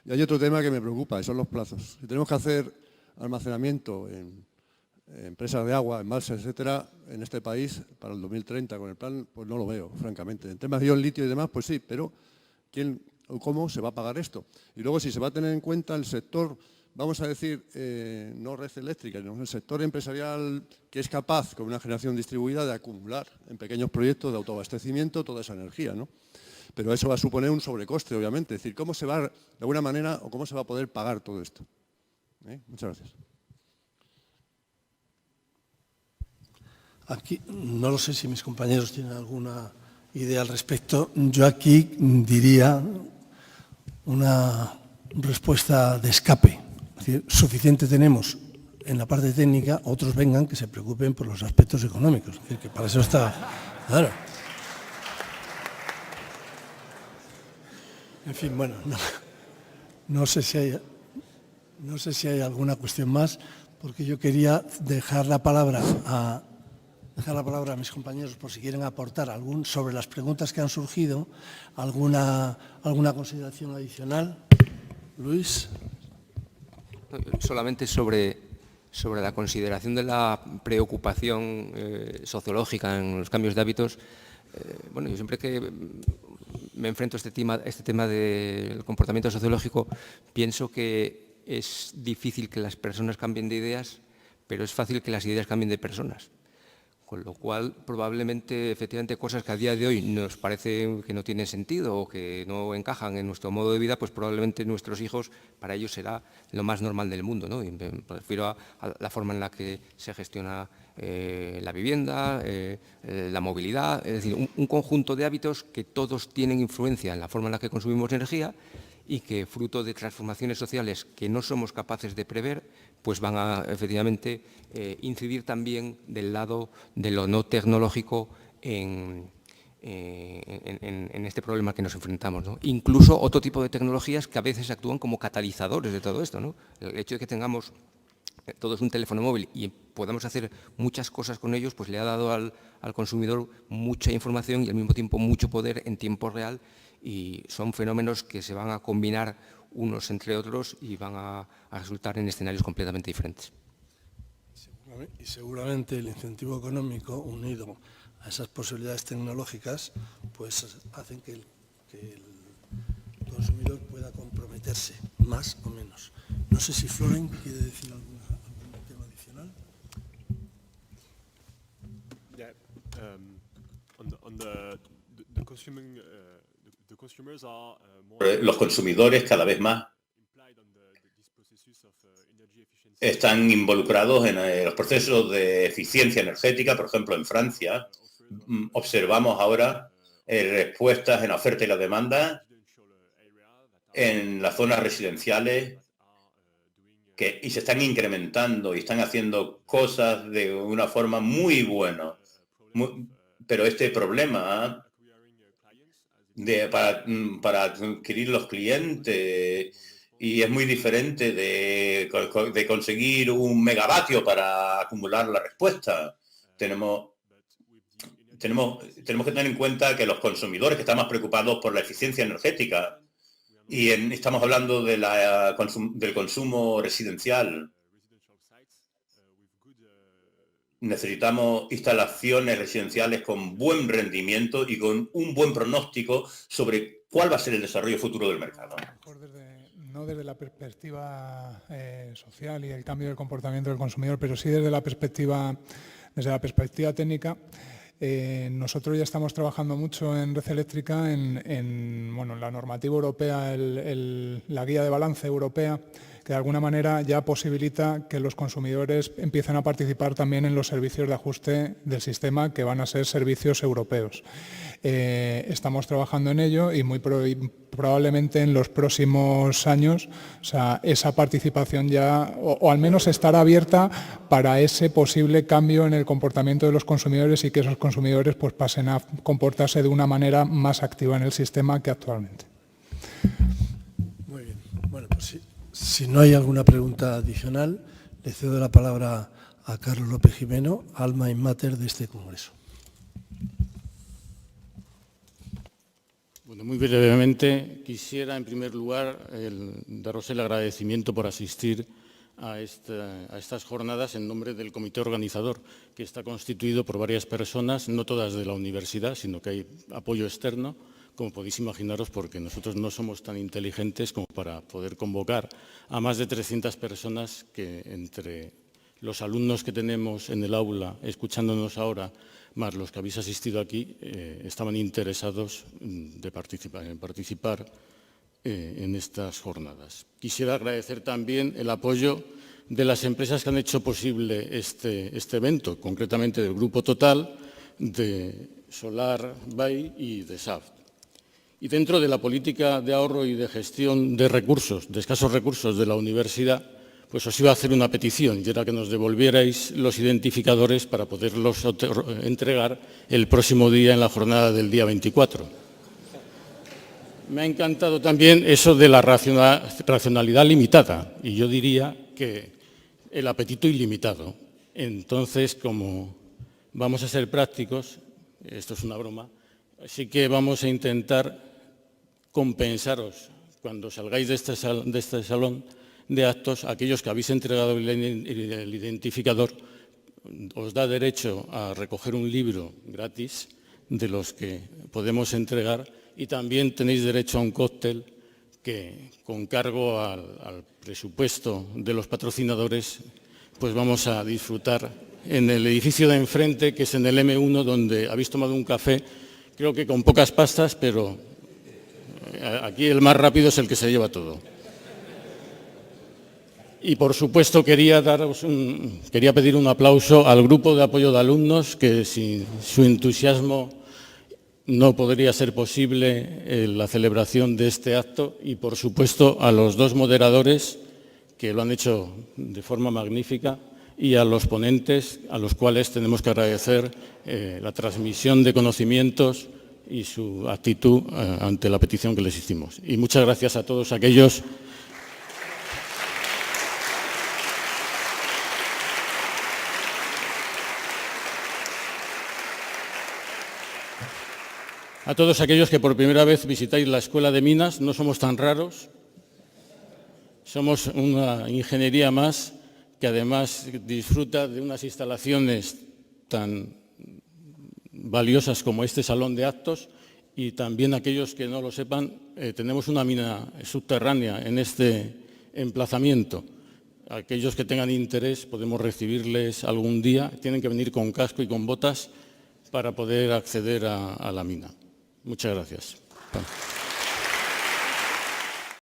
Y hay otro tema que me preocupa, y son los plazos. Si tenemos que hacer almacenamiento en empresas de agua, embalses, etcétera, en este país para el 2030 con el plan, pues no lo veo, francamente. En temas de ion litio y demás, pues sí, pero ¿quién o cómo se va a pagar esto? Y luego si se va a tener en cuenta el sector, vamos a decir, no red eléctrica, sino el sector empresarial que es capaz, con una generación distribuida, de acumular en pequeños proyectos de autoabastecimiento toda esa energía, ¿no? Pero eso va a suponer un sobrecoste, obviamente. Es decir, ¿cómo se va, de alguna manera, o cómo se va a poder pagar todo esto? Muchas gracias. Aquí, no lo sé si mis compañeros tienen alguna idea al respecto. Yo aquí diría una respuesta de escape. Es decir, suficiente tenemos en la parte técnica, otros vengan que se preocupen por los aspectos económicos. Es decir, que para eso está, claro. En fin, bueno, no sé si hay alguna cuestión más, porque yo quería dejar la palabra a mis compañeros por si quieren aportar sobre las preguntas que han surgido, alguna consideración adicional. Luis. Solamente sobre la consideración de la preocupación sociológica en los cambios de hábitos. Bueno, yo siempre que me enfrento a este tema del comportamiento sociológico, pienso que es difícil que las personas cambien de ideas, pero es fácil que las ideas cambien de personas. Con lo cual, probablemente, efectivamente, cosas que a día de hoy nos parece que no tienen sentido o que no encajan en nuestro modo de vida, pues probablemente nuestros hijos, para ellos será lo más normal del mundo, ¿no? Y me refiero a la forma en la que se gestiona la vivienda, la movilidad, es decir, un conjunto de hábitos que todos tienen influencia en la forma en la que consumimos energía y que, fruto de transformaciones sociales que no somos capaces de prever, pues van a, efectivamente, incidir también del lado de lo no tecnológico en este problema que nos enfrentamos, ¿no? Incluso otro tipo de tecnologías que a veces actúan como catalizadores de todo esto, ¿no? El hecho de que tengamos todos un teléfono móvil y podamos hacer muchas cosas con ellos, pues le ha dado al consumidor mucha información y al mismo tiempo mucho poder en tiempo real, y son fenómenos que se van a combinar unos entre otros y van a resultar en escenarios completamente diferentes. Y seguramente el incentivo económico unido a esas posibilidades tecnológicas pues hacen que el consumidor pueda comprometerse más o menos. No sé si Floren quiere decir algún tema adicional. Yeah, Los consumidores cada vez más están involucrados en los procesos de eficiencia energética. Por ejemplo, en Francia observamos ahora respuestas en la oferta y la demanda en las zonas residenciales y se están incrementando y están haciendo cosas de una forma muy buena. Pero este problema para adquirir los clientes, y es muy diferente de conseguir un megavatio para acumular la respuesta. Tenemos que tener en cuenta que los consumidores que están más preocupados por la eficiencia energética, y estamos hablando de del consumo residencial, necesitamos instalaciones residenciales con buen rendimiento y con un buen pronóstico sobre cuál va a ser el desarrollo futuro del mercado. No desde la perspectiva social y el cambio del comportamiento del consumidor, pero sí desde la perspectiva técnica. Nosotros ya estamos trabajando mucho en Red Eléctrica en la normativa europea, la guía de balance europea, que de alguna manera ya posibilita que los consumidores empiecen a participar también en los servicios de ajuste del sistema, que van a ser servicios europeos. Estamos trabajando en ello y muy probablemente en los próximos años, o sea, esa participación ya, o al menos estará abierta para ese posible cambio en el comportamiento de los consumidores y que esos consumidores pues pasen a comportarse de una manera más activa en el sistema que actualmente. Muy bien. Bueno, pues si no hay alguna pregunta adicional, le cedo la palabra a Carlos López Jimeno, alma y mater de este congreso. Bueno, muy brevemente, quisiera en primer lugar daros el agradecimiento por asistir a estas jornadas en nombre del comité organizador, que está constituido por varias personas, no todas de la universidad, sino que hay apoyo externo, como podéis imaginaros, porque nosotros no somos tan inteligentes como para poder convocar a más de 300 personas que, entre los alumnos que tenemos en el aula escuchándonos ahora, más los que habéis asistido aquí, estaban interesados en participar en estas jornadas. Quisiera agradecer también el apoyo de las empresas que han hecho posible este evento, concretamente del Grupo Total, de Solar Bay y de Saft. Y dentro de la política de ahorro y de gestión de recursos, de escasos recursos de la universidad, pues os iba a hacer una petición, y era que nos devolvierais los identificadores para poderlos entregar el próximo día en la jornada del día 24. Me ha encantado también eso de la racionalidad limitada, y yo diría que el apetito ilimitado. Entonces, como vamos a ser prácticos, esto es una broma, así que vamos a intentar compensaros cuando salgáis de este salón de actos. Aquellos que habéis entregado el identificador, os da derecho a recoger un libro gratis de los que podemos entregar, y también tenéis derecho a un cóctel que, con cargo al presupuesto de los patrocinadores, pues vamos a disfrutar en el edificio de enfrente, que es en el M1, donde habéis tomado un café, creo que con pocas pastas, pero aquí el más rápido es el que se lleva todo. Y por supuesto quería pedir un aplauso al grupo de apoyo de alumnos, que sin su entusiasmo no podría ser posible la celebración de este acto, y por supuesto a los dos moderadores, que lo han hecho de forma magnífica, y a los ponentes, a los cuales tenemos que agradecer la transmisión de conocimientos y su actitud ante la petición que les hicimos. Y muchas gracias a todos aquellos que por primera vez visitáis la Escuela de Minas. No somos tan raros, somos una ingeniería más que además disfruta de unas instalaciones tan valiosas como este salón de actos, y también aquellos que no lo sepan, tenemos una mina subterránea en este emplazamiento. Aquellos que tengan interés podemos recibirles algún día, tienen que venir con casco y con botas para poder acceder a la mina. Muchas gracias.